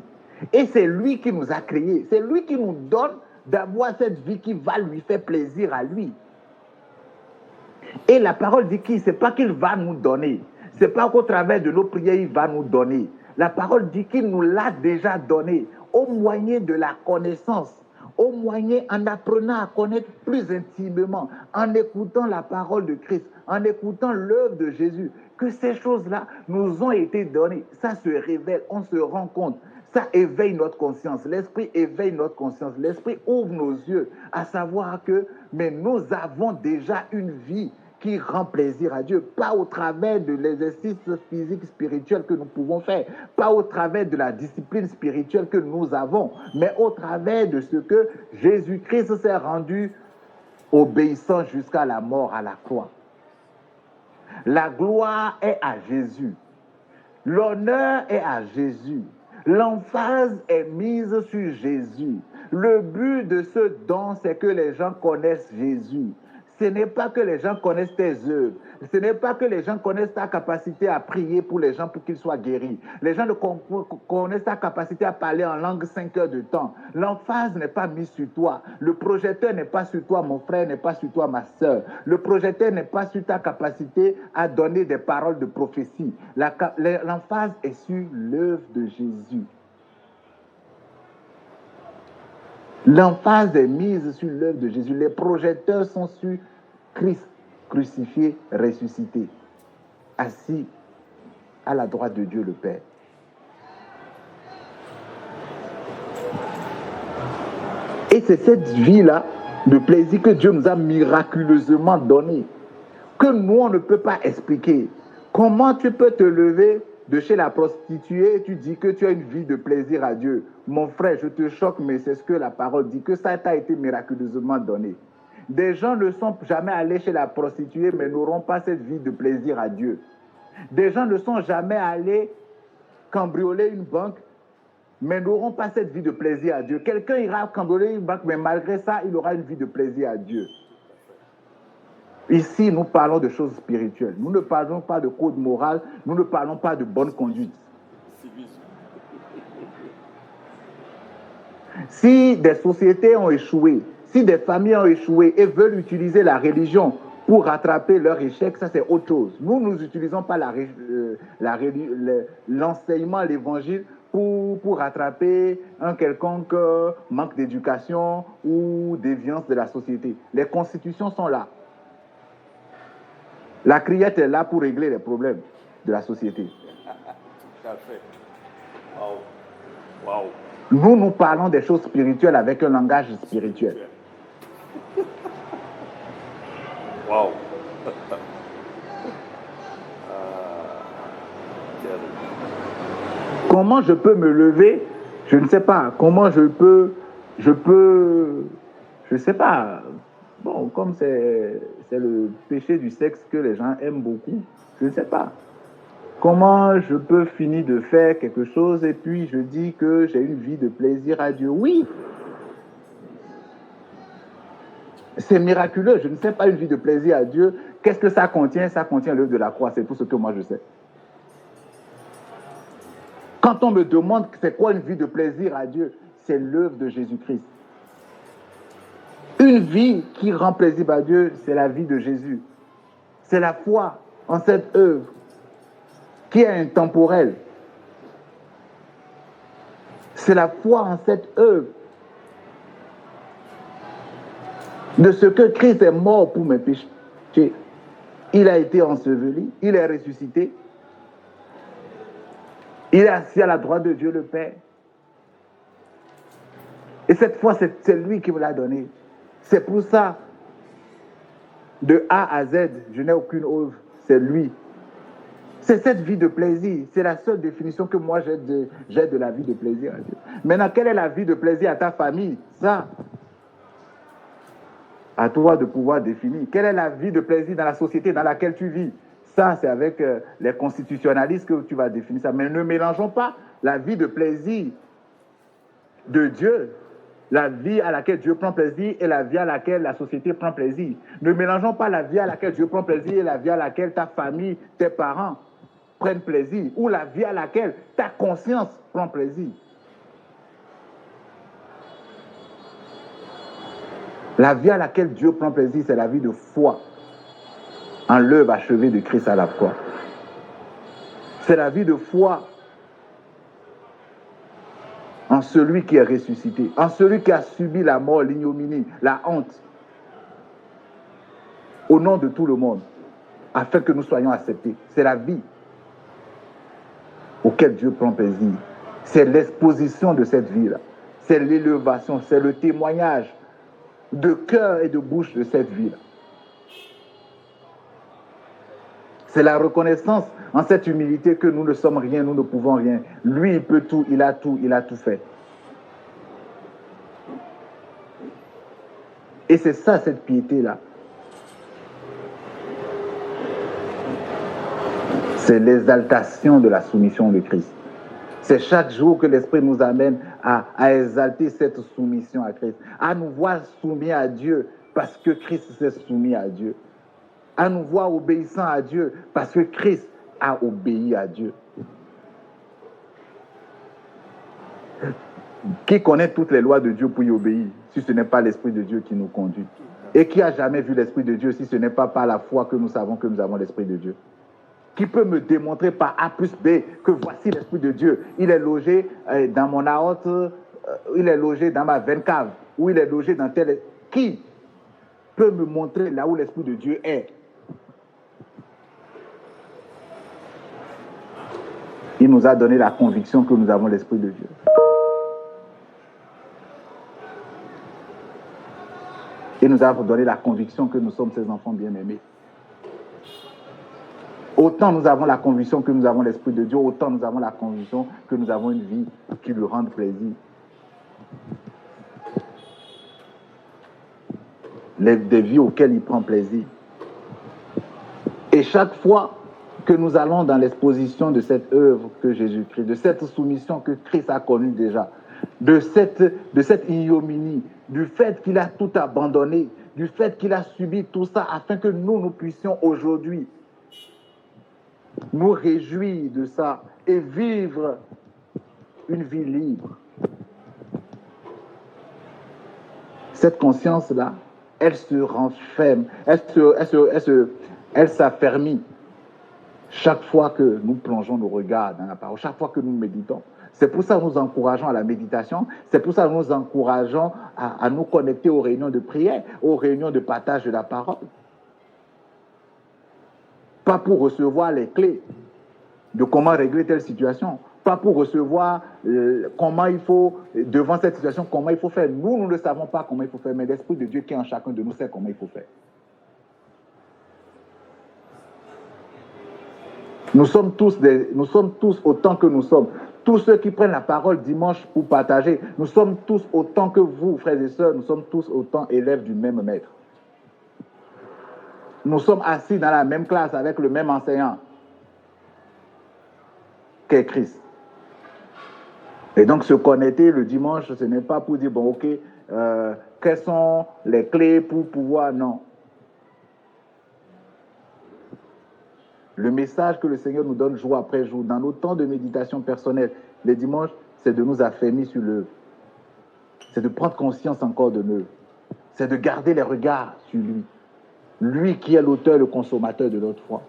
Et c'est lui qui nous a créés. C'est lui qui nous donne d'avoir cette vie qui va lui faire plaisir à lui. Et la parole dit qu'il, c'est pas qu'il va nous donner. C'est pas qu'au travers de nos prières, il va nous donner. La parole dit qu'il nous l'a déjà donné au moyen de la connaissance, au moyen en apprenant à connaître plus intimement, en écoutant la parole de Christ, en écoutant l'œuvre de Jésus, que ces choses-là nous ont été données. Ça se révèle, on se rend compte. Ça éveille notre conscience. L'Esprit éveille notre conscience. L'Esprit ouvre nos yeux à savoir que mais nous avons déjà une vie qui rend plaisir à Dieu, pas au travers de l'exercice physique spirituel que nous pouvons faire, pas au travers de la discipline spirituelle que nous avons, mais au travers de ce que Jésus-Christ s'est rendu obéissant jusqu'à la mort à la croix. La gloire est à Jésus. L'honneur est à Jésus. L'emphase est mise sur Jésus. Le but de ce don, c'est que les gens connaissent Jésus. Ce n'est pas que les gens connaissent tes œuvres. Ce n'est pas que les gens connaissent ta capacité à prier pour les gens pour qu'ils soient guéris. Les gens ne connaissent ta capacité à parler en langue 5 heures de temps. L'emphase n'est pas mise sur toi. Le projecteur n'est pas sur toi, mon frère, n'est pas sur toi, ma soeur. Le projecteur n'est pas sur ta capacité à donner des paroles de prophétie. L'emphase est sur l'œuvre de Jésus. L'emphase est mise sur l'œuvre de Jésus. Les projecteurs sont sur Christ, crucifié, ressuscité, assis à la droite de Dieu le Père. Et c'est cette vie-là de plaisir que Dieu nous a miraculeusement donnée, que nous, on ne peut pas expliquer. Comment tu peux te lever de chez la prostituée et tu dis que tu as une vie de plaisir à Dieu? Mon frère, je te choque, mais c'est ce que la parole dit, que ça t'a été miraculeusement donné. Des gens ne sont jamais allés chez la prostituée, mais n'auront pas cette vie de plaisir à Dieu. Des gens ne sont jamais allés cambrioler une banque, mais n'auront pas cette vie de plaisir à Dieu. Quelqu'un ira cambrioler une banque, mais malgré ça, il aura une vie de plaisir à Dieu. Ici, nous parlons de choses spirituelles. Nous ne parlons pas de code moral, nous ne parlons pas de bonne conduite. Si des sociétés ont échoué, si des familles ont échoué et veulent utiliser la religion pour rattraper leur échec, ça c'est autre chose. Nous n'utilisons pas l'enseignement, l'évangile pour rattraper un quelconque manque d'éducation ou déviance de la société. Les constitutions sont là. La criette est là pour régler les problèmes de la société. Tout à fait. Wow. Wow. Nous parlons des choses spirituelles avec un langage spirituel. Wow. Comment je peux me lever Je ne sais pas comment je sais pas. Bon, comme c'est le péché du sexe que les gens aiment beaucoup, je ne sais pas. Comment je peux finir de faire quelque chose et puis je dis que j'ai une vie de plaisir à Dieu? Oui, c'est miraculeux. Je ne sais pas une vie de plaisir à Dieu. Qu'est-ce que ça contient? Ça contient l'œuvre de la croix. C'est tout ce que moi je sais. Quand on me demande c'est quoi une vie de plaisir à Dieu, c'est l'œuvre de Jésus-Christ. Une vie qui rend plaisir à Dieu, c'est la vie de Jésus. C'est la foi en cette œuvre qui est intemporelle. C'est la foi en cette œuvre de ce que Christ est mort pour mes péchés. Il a été enseveli, il est ressuscité, il est assis à la droite de Dieu le Père. Et cette foi, c'est lui qui me l'a donné. C'est pour ça, de A à Z, je n'ai aucune œuvre, c'est lui. C'est cette vie de plaisir. C'est la seule définition que moi j'ai de la vie de plaisir à Dieu. Maintenant, quelle est la vie de plaisir à ta famille? Ça, à toi de pouvoir définir. Quelle est la vie de plaisir dans la société dans laquelle tu vis? Ça, c'est avec les constitutionnalistes que tu vas définir ça. Mais ne mélangeons pas la vie de plaisir de Dieu, la vie à laquelle Dieu prend plaisir et la vie à laquelle la société prend plaisir. Ne mélangeons pas la vie à laquelle Dieu prend plaisir et la vie à laquelle ta famille, tes parents prennent plaisir, ou la vie à laquelle ta conscience prend plaisir. La vie à laquelle Dieu prend plaisir, c'est la vie de foi en l'œuvre achevée de Christ à la croix. C'est la vie de foi en celui qui est ressuscité, en celui qui a subi la mort, l'ignominie, la honte, au nom de tout le monde, afin que nous soyons acceptés. C'est la vie auquel Dieu prend plaisir. C'est l'exposition de cette vie-là. C'est l'élévation, c'est le témoignage de cœur et de bouche de cette vie-là. C'est la reconnaissance en cette humilité que nous ne sommes rien, nous ne pouvons rien. Lui, il peut tout, il a tout fait. Et c'est ça, cette piété-là. C'est l'exaltation de la soumission de Christ. C'est chaque jour que l'Esprit nous amène à exalter cette soumission à Christ, à nous voir soumis à Dieu parce que Christ s'est soumis à Dieu, à nous voir obéissants à Dieu parce que Christ a obéi à Dieu. Qui connaît toutes les lois de Dieu pour y obéir, si ce n'est pas l'Esprit de Dieu qui nous conduit? Et qui a jamais vu l'Esprit de Dieu, si ce n'est pas par la foi que nous savons que nous avons l'Esprit de Dieu? Qui peut me démontrer par A plus B que voici l'Esprit de Dieu? Il est logé dans mon aorte, il est logé dans ma veine cave, ou il est logé dans tel... Qui peut me montrer là où l'Esprit de Dieu est? Il nous a donné la conviction que nous avons l'Esprit de Dieu. Il nous a donné la conviction que nous sommes ses enfants bien-aimés. Autant nous avons la conviction que nous avons l'Esprit de Dieu, autant nous avons la conviction que nous avons une vie qui lui rende plaisir. Des vies auxquelles il prend plaisir. Et chaque fois que nous allons dans l'exposition de cette œuvre que Jésus-Christ, de cette soumission que Christ a connue déjà, de cette ignominie, du fait qu'il a tout abandonné, du fait qu'il a subi tout ça afin que nous puissions aujourd'hui nous réjouir de ça et vivre une vie libre. Cette conscience-là, elle se renferme, elle s'affermit chaque fois que nous plongeons nos regards dans la parole, chaque fois que nous méditons. C'est pour ça que nous encourageons à la méditation, c'est pour ça que nous encourageons à nous connecter aux réunions de prière, aux réunions de partage de la parole. Pas pour recevoir les clés de comment régler telle situation, pas pour recevoir comment il faut, devant cette situation, comment il faut faire. Nous ne savons pas comment il faut faire, mais l'Esprit de Dieu qui est en chacun de nous sait comment il faut faire. Nous sommes tous autant que nous sommes, tous ceux qui prennent la parole dimanche pour partager, nous sommes tous autant que vous, frères et sœurs, nous sommes tous autant élèves du même maître. Nous sommes assis dans la même classe avec le même enseignant qu'est Christ. Et donc se connecter le dimanche, ce n'est pas pour dire, bon ok, quelles sont les clés pour pouvoir, non. Le message que le Seigneur nous donne jour après jour, dans nos temps de méditation personnelle, les dimanches, c'est de nous affermir sur l'œuvre. C'est de prendre conscience encore de l'œuvre. C'est de garder les regards sur lui. Lui qui est l'auteur et le consommateur de notre foi.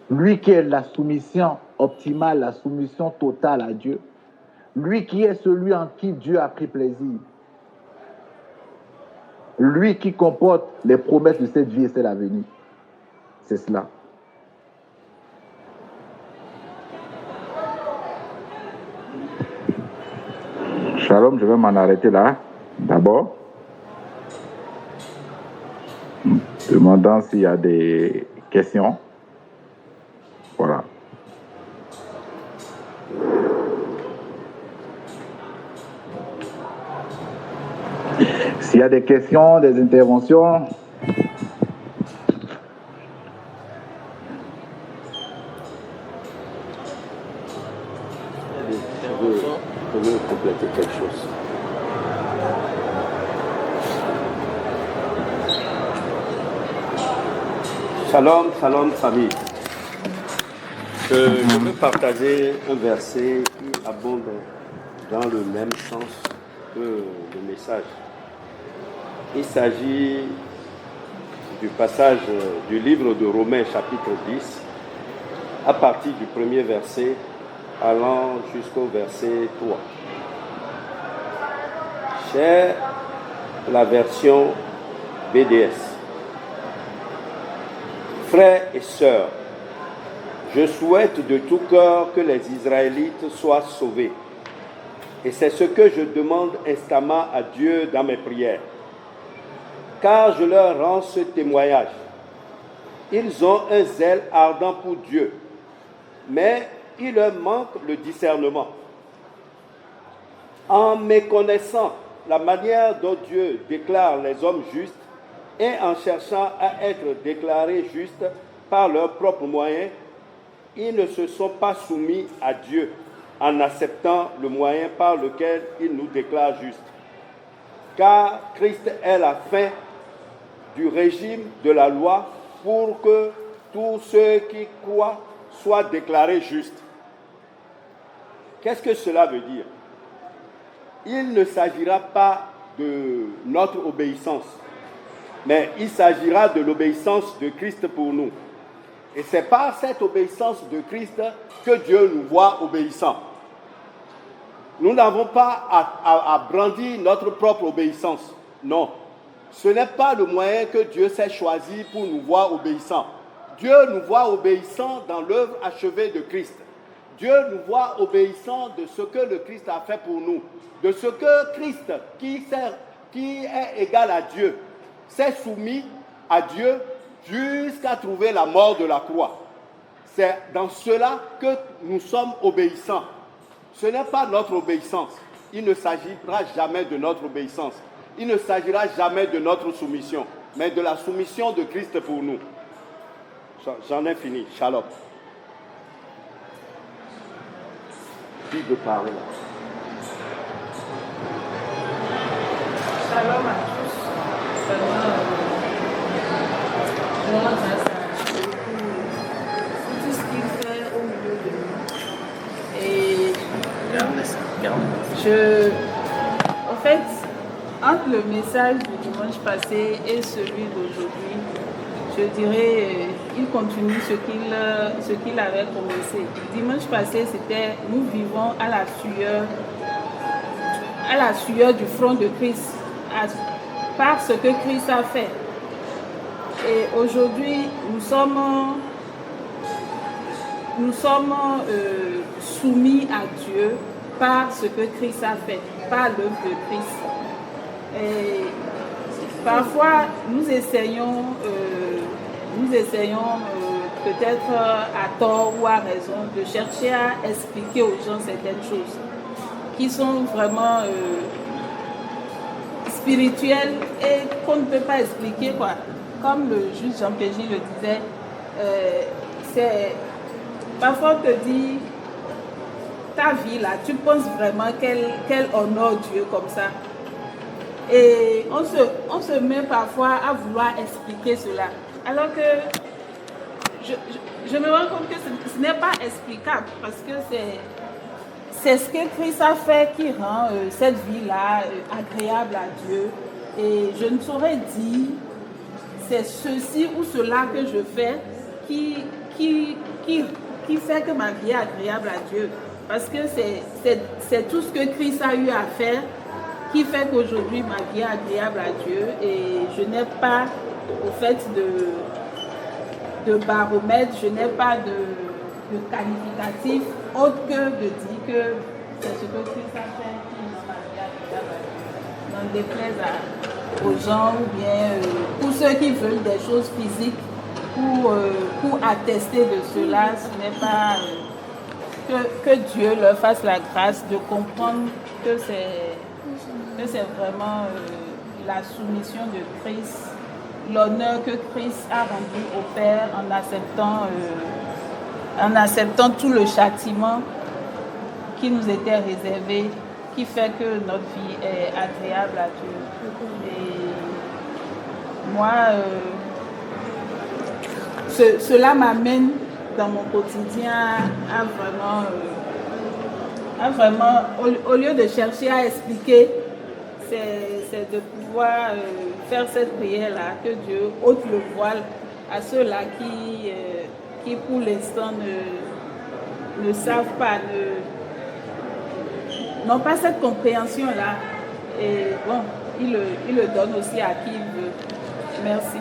Lui qui est la soumission optimale, la soumission totale à Dieu. Lui qui est celui en qui Dieu a pris plaisir. Lui qui comporte les promesses de cette vie et celle à venir. C'est cela. Shalom, je vais m'en arrêter là, d'abord. Demandant s'il y a des questions. Voilà. S'il y a des questions, des interventions. Je veux compléter quelque chose. Shalom, shalom famille. Je veux partager un verset qui abonde dans le même sens que le message. Il s'agit du passage du livre de Romains chapitre 10 à partir du premier verset allant jusqu'au verset 3. J'ai la version BDS. Frères et sœurs, je souhaite de tout cœur que les Israélites soient sauvés. Et c'est ce que je demande instamment à Dieu dans mes prières. Car je leur rends ce témoignage. Ils ont un zèle ardent pour Dieu, mais il leur manque le discernement. En méconnaissant la manière dont Dieu déclare les hommes justes et en cherchant à être déclarés justes par leurs propres moyens, ils ne se sont pas soumis à Dieu en acceptant le moyen par lequel il nous déclare justes. Car Christ est la fin du régime de la loi pour que tous ceux qui croient soient déclarés justes. Qu'est-ce que cela veut dire? Il ne s'agira pas de notre obéissance, mais il s'agira de l'obéissance de Christ pour nous. Et c'est par cette obéissance de Christ que Dieu nous voit obéissants. Nous n'avons pas à brandir notre propre obéissance. Non, ce n'est pas le moyen que Dieu s'est choisi pour nous voir obéissants. Dieu nous voit obéissants dans l'œuvre achevée de Christ. Dieu nous voit obéissants de ce que le Christ a fait pour nous, de ce que Christ, qui est égal à Dieu, s'est soumis à Dieu jusqu'à trouver la mort de la croix. C'est dans cela que nous sommes obéissants. Ce n'est pas notre obéissance. Il ne s'agira jamais de notre obéissance. Il ne s'agira jamais de notre soumission, mais de la soumission de Christ pour nous. J'en ai fini. Shalom. Qui veut parler là? Shalom à tous. Vraiment, c'est tout ce qu'il fait au milieu de nous. Et en fait, entre le message du dimanche passé et celui d'aujourd'hui, je dirais, il continue ce qu'il avait commencé. Dimanche passé, c'était « Nous vivons à la sueur du front de Christ, par ce que Christ a fait. » Et aujourd'hui, nous sommes soumis à Dieu par ce que Christ a fait, par l'œuvre de Christ. Et parfois, nous essayons peut-être à tort ou à raison, de chercher à expliquer aux gens certaines choses qui sont vraiment spirituelles et qu'on ne peut pas expliquer, quoi. Comme le juge Jean Pégy le disait, c'est parfois on te dit ta vie là, tu penses vraiment qu'elle honore Dieu comme ça. Et on se met parfois à vouloir expliquer cela. Alors que je me rends compte que ce n'est pas explicable parce que c'est ce que Christ a fait qui rend cette vie-là agréable à Dieu. Et je ne saurais dire c'est ceci ou cela que je fais qui fait que ma vie est agréable à Dieu. Parce que c'est tout ce que Christ a eu à faire qui fait qu'aujourd'hui ma vie est agréable à Dieu. Et je n'ai pas, au fait, de baromètre, je n'ai pas de qualificatif autre que de dire que c'est ce que Christ a fait qui rend ma vie agréable à Dieu. N'en déplaise aux gens ou bien pour ceux qui veulent des choses physiques pour attester de cela, ce n'est pas que Dieu leur fasse la grâce de comprendre que c'est vraiment la soumission de Christ, l'honneur que Christ a rendu au Père en acceptant tout le châtiment qui nous était réservé, qui fait que notre vie est agréable à Dieu. Et moi, cela m'amène dans mon quotidien à vraiment au lieu de chercher à expliquer, c'est de pouvoir faire cette prière-là, que Dieu ôte le voile à ceux-là qui pour l'instant ne savent pas, n'ont pas cette compréhension-là. Et bon, il le donne aussi à qui il veut. Merci.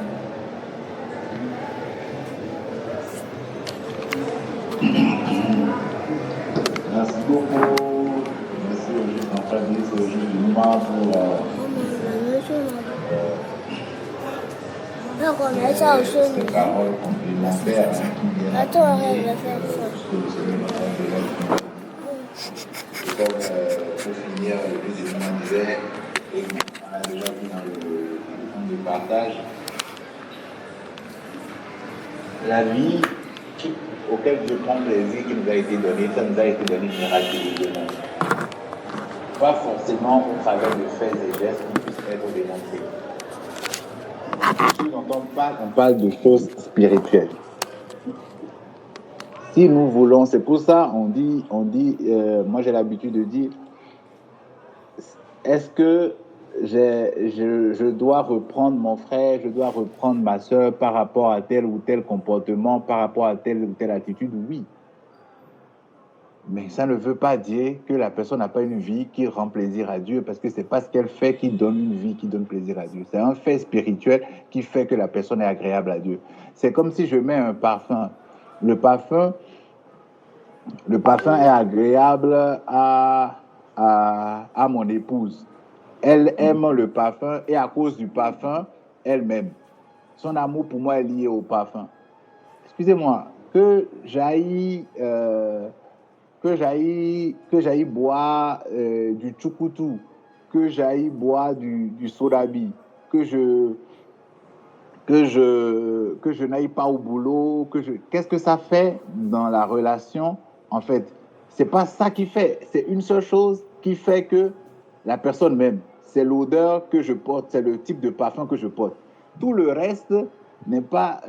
Merci beaucoup. Merci au juge d'entrée, merci au juge du mouvement pour ces paroles complémentaires qui viennent pour finir le déjeuner d'hiver, et on a déjà vu dans le temps de partage, la vie auquel Dieu prend plaisir qui nous a été donné, ça nous a été donné miraculeusement. Pas forcément au travers de faits et gestes qui puissent être démontrés. Ici, on parle de choses spirituelles. Si nous voulons, c'est pour ça on dit, moi j'ai l'habitude de dire, est-ce que je dois reprendre mon frère, je dois reprendre ma soeur par rapport à tel ou tel comportement, par rapport à telle ou telle attitude? Oui. Mais ça ne veut pas dire que la personne n'a pas une vie qui rend plaisir à Dieu, parce que c'est pas ce qu'elle fait qui donne une vie qui donne plaisir à Dieu. C'est un fait spirituel qui fait que la personne est agréable à Dieu. C'est comme si je mets un parfum. Le parfum est agréable à mon épouse. Elle aime le parfum et à cause du parfum, elle m'aime. Son amour pour moi est lié au parfum. Excusez-moi, que j'aille boire du tchoukoutou, que j'aille boire du sodabi, que je n'aille pas au boulot, qu'est-ce que ça fait dans la relation? En fait, c'est pas ça qui fait. C'est une seule chose qui fait que la personne m'aime. C'est l'odeur que je porte, c'est le type de parfum que je porte. Tout le reste n'est pas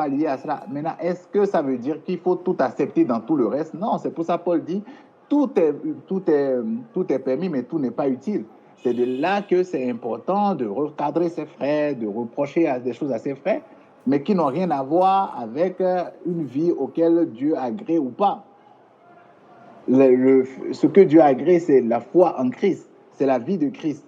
lié à cela. Maintenant, est-ce que ça veut dire qu'il faut tout accepter dans tout le reste? Non, c'est pour ça que Paul dit tout est permis, mais tout n'est pas utile. C'est de là que c'est important de recadrer ses frères, de reprocher des choses à ses frères, mais qui n'ont rien à voir avec une vie auquel Dieu agrée ou pas. Ce que Dieu agrée, c'est la foi en Christ. C'est la vie de Christ.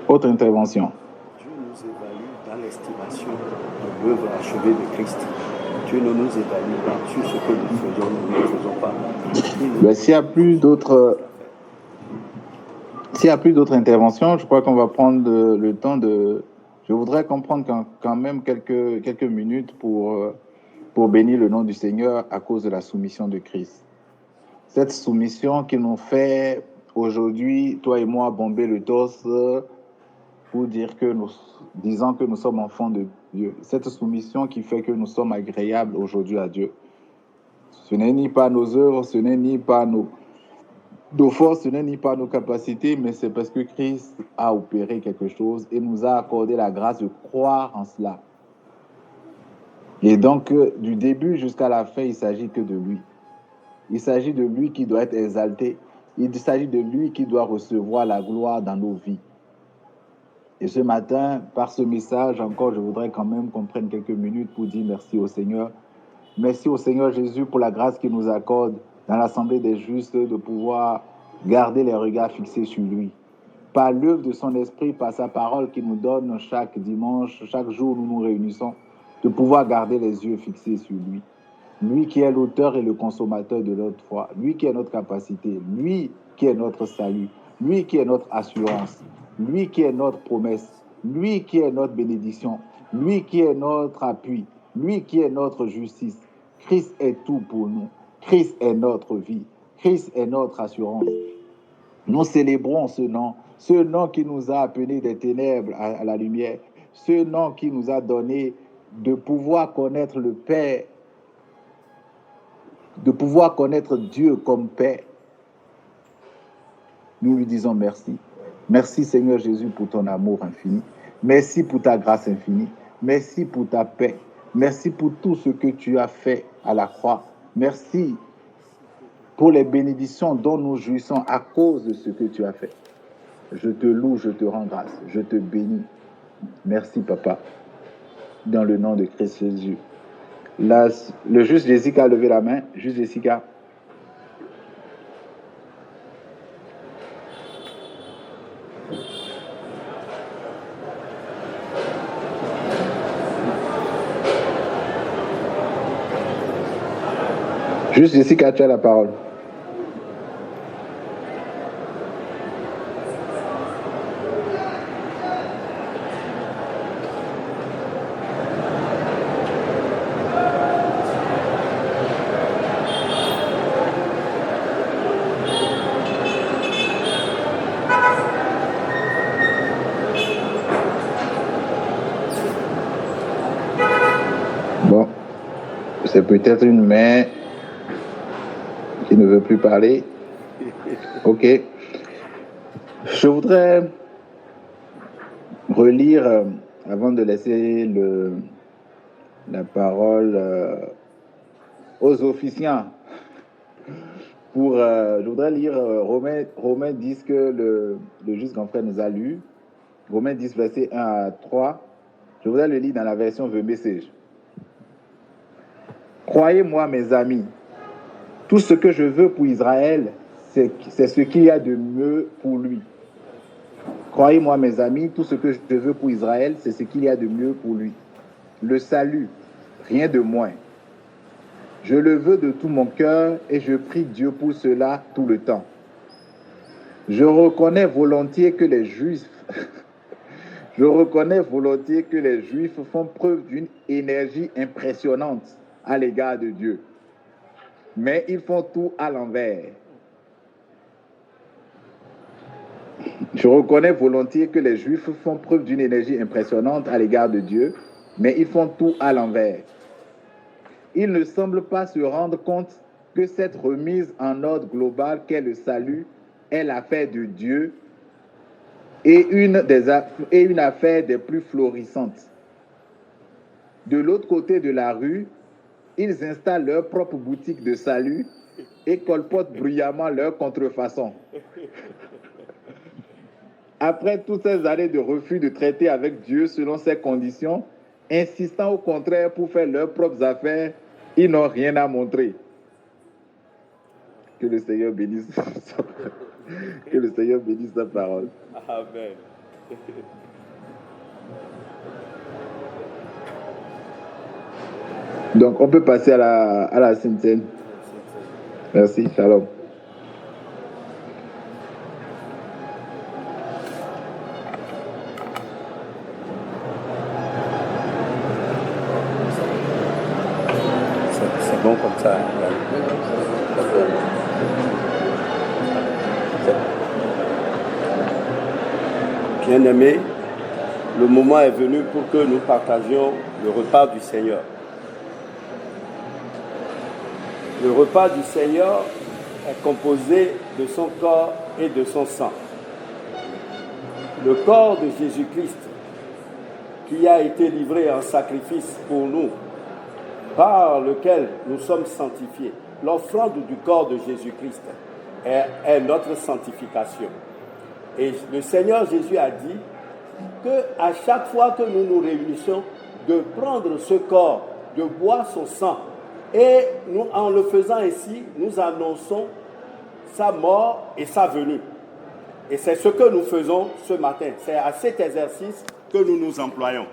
Autre intervention. Dieu nous évalue dans l'estimation de l'œuvre achevée de Christ. Dieu ne nous évalue pas sur ce que nous faisons, nous ne faisons pas. Ben, s'il n'y a plus d'autres interventions, je crois qu'on va prendre le temps de Je voudrais comprendre quand même quelques minutes pour bénir le nom du Seigneur à cause de la soumission de Christ. Cette soumission qui nous fait aujourd'hui, toi et moi, bomber le torse pour disant que nous sommes enfants de Dieu. Cette soumission qui fait que nous sommes agréables aujourd'hui à Dieu. Ce n'est ni pas nos œuvres, ce n'est ni pas nos forces, ce n'est ni pas nos capacités, mais c'est parce que Christ a opéré quelque chose et nous a accordé la grâce de croire en cela. Et donc, du début jusqu'à la fin, il ne s'agit que de lui. Il s'agit de lui qui doit être exalté. Il s'agit de lui qui doit recevoir la gloire dans nos vies. Et ce matin, par ce message, encore, je voudrais quand même qu'on prenne quelques minutes pour dire merci au Seigneur. Merci au Seigneur Jésus pour la grâce qu'il nous accorde dans l'Assemblée des justes de pouvoir garder les regards fixés sur lui. Par l'œuvre de son esprit, par sa parole qu'il nous donne chaque dimanche, chaque jour où nous nous réunissons, de pouvoir garder les yeux fixés sur lui. Lui qui est l'auteur et le consommateur de notre foi, lui qui est notre capacité, lui qui est notre salut, lui qui est notre assurance, lui qui est notre promesse, lui qui est notre bénédiction, lui qui est notre appui, lui qui est notre justice. Christ est tout pour nous. Christ est notre vie. Christ est notre assurance. Nous célébrons ce nom qui nous a appelés des ténèbres à la lumière, ce nom qui nous a donné de pouvoir connaître le Père, de pouvoir connaître Dieu comme Père. Nous lui disons merci. Merci Seigneur Jésus pour ton amour infini. Merci pour ta grâce infinie. Merci pour ta paix. Merci pour tout ce que tu as fait à la croix. Merci pour les bénédictions dont nous jouissons à cause de ce que tu as fait. Je te loue, je te rends grâce, je te bénis. Merci Papa, dans le nom de Christ Jésus. Là, le juste Jessica a levé la main. Juste Jessica. Juste Jessica, tu as la parole. Bon, c'est peut-être une main qui ne veut plus parler. Ok. Je voudrais relire, avant de laisser la parole aux officiants, je voudrais lire Romains 10 que le juste grand frère nous a lu. Romains 10, versets 1 à 3. Je voudrais le lire dans la version The Message. Croyez-moi, mes amis, tout ce que je veux pour Israël, c'est ce qu'il y a de mieux pour lui. Croyez-moi, mes amis, tout ce que je veux pour Israël, c'est ce qu'il y a de mieux pour lui. Le salut, rien de moins. Je le veux de tout mon cœur et je prie Dieu pour cela tout le temps. Je reconnais volontiers que les Juifs font preuve d'une énergie impressionnante à l'égard de Dieu. Mais ils font tout à l'envers. Je reconnais volontiers que les Juifs font preuve d'une énergie impressionnante à l'égard de Dieu, mais ils font tout à l'envers. Ils ne semblent pas se rendre compte que cette remise en ordre global qu'est le salut est l'affaire de Dieu et une affaire des plus florissantes. De l'autre côté de la rue, ils installent leur propre boutique de salut et colportent bruyamment leur contrefaçon. Après toutes ces années de refus de traiter avec Dieu selon ses conditions, insistant au contraire pour faire leurs propres affaires, ils n'ont rien à montrer. Que le Seigneur bénisse sa parole. Amen. Donc, on peut passer à la Sainte Seine. Merci, shalom. Bien-aimés, le moment est venu pour que nous partagions le repas du Seigneur. Le repas du Seigneur est composé de son corps et de son sang. Le corps de Jésus-Christ qui a été livré en sacrifice pour nous, par lequel nous sommes sanctifiés. L'offrande du corps de Jésus-Christ est notre sanctification. Et le Seigneur Jésus a dit qu'à chaque fois que nous nous réunissons, de prendre ce corps, de boire son sang, et nous, en le faisant ainsi, nous annonçons sa mort et sa venue. Et c'est ce que nous faisons ce matin. C'est à cet exercice que nous nous employons.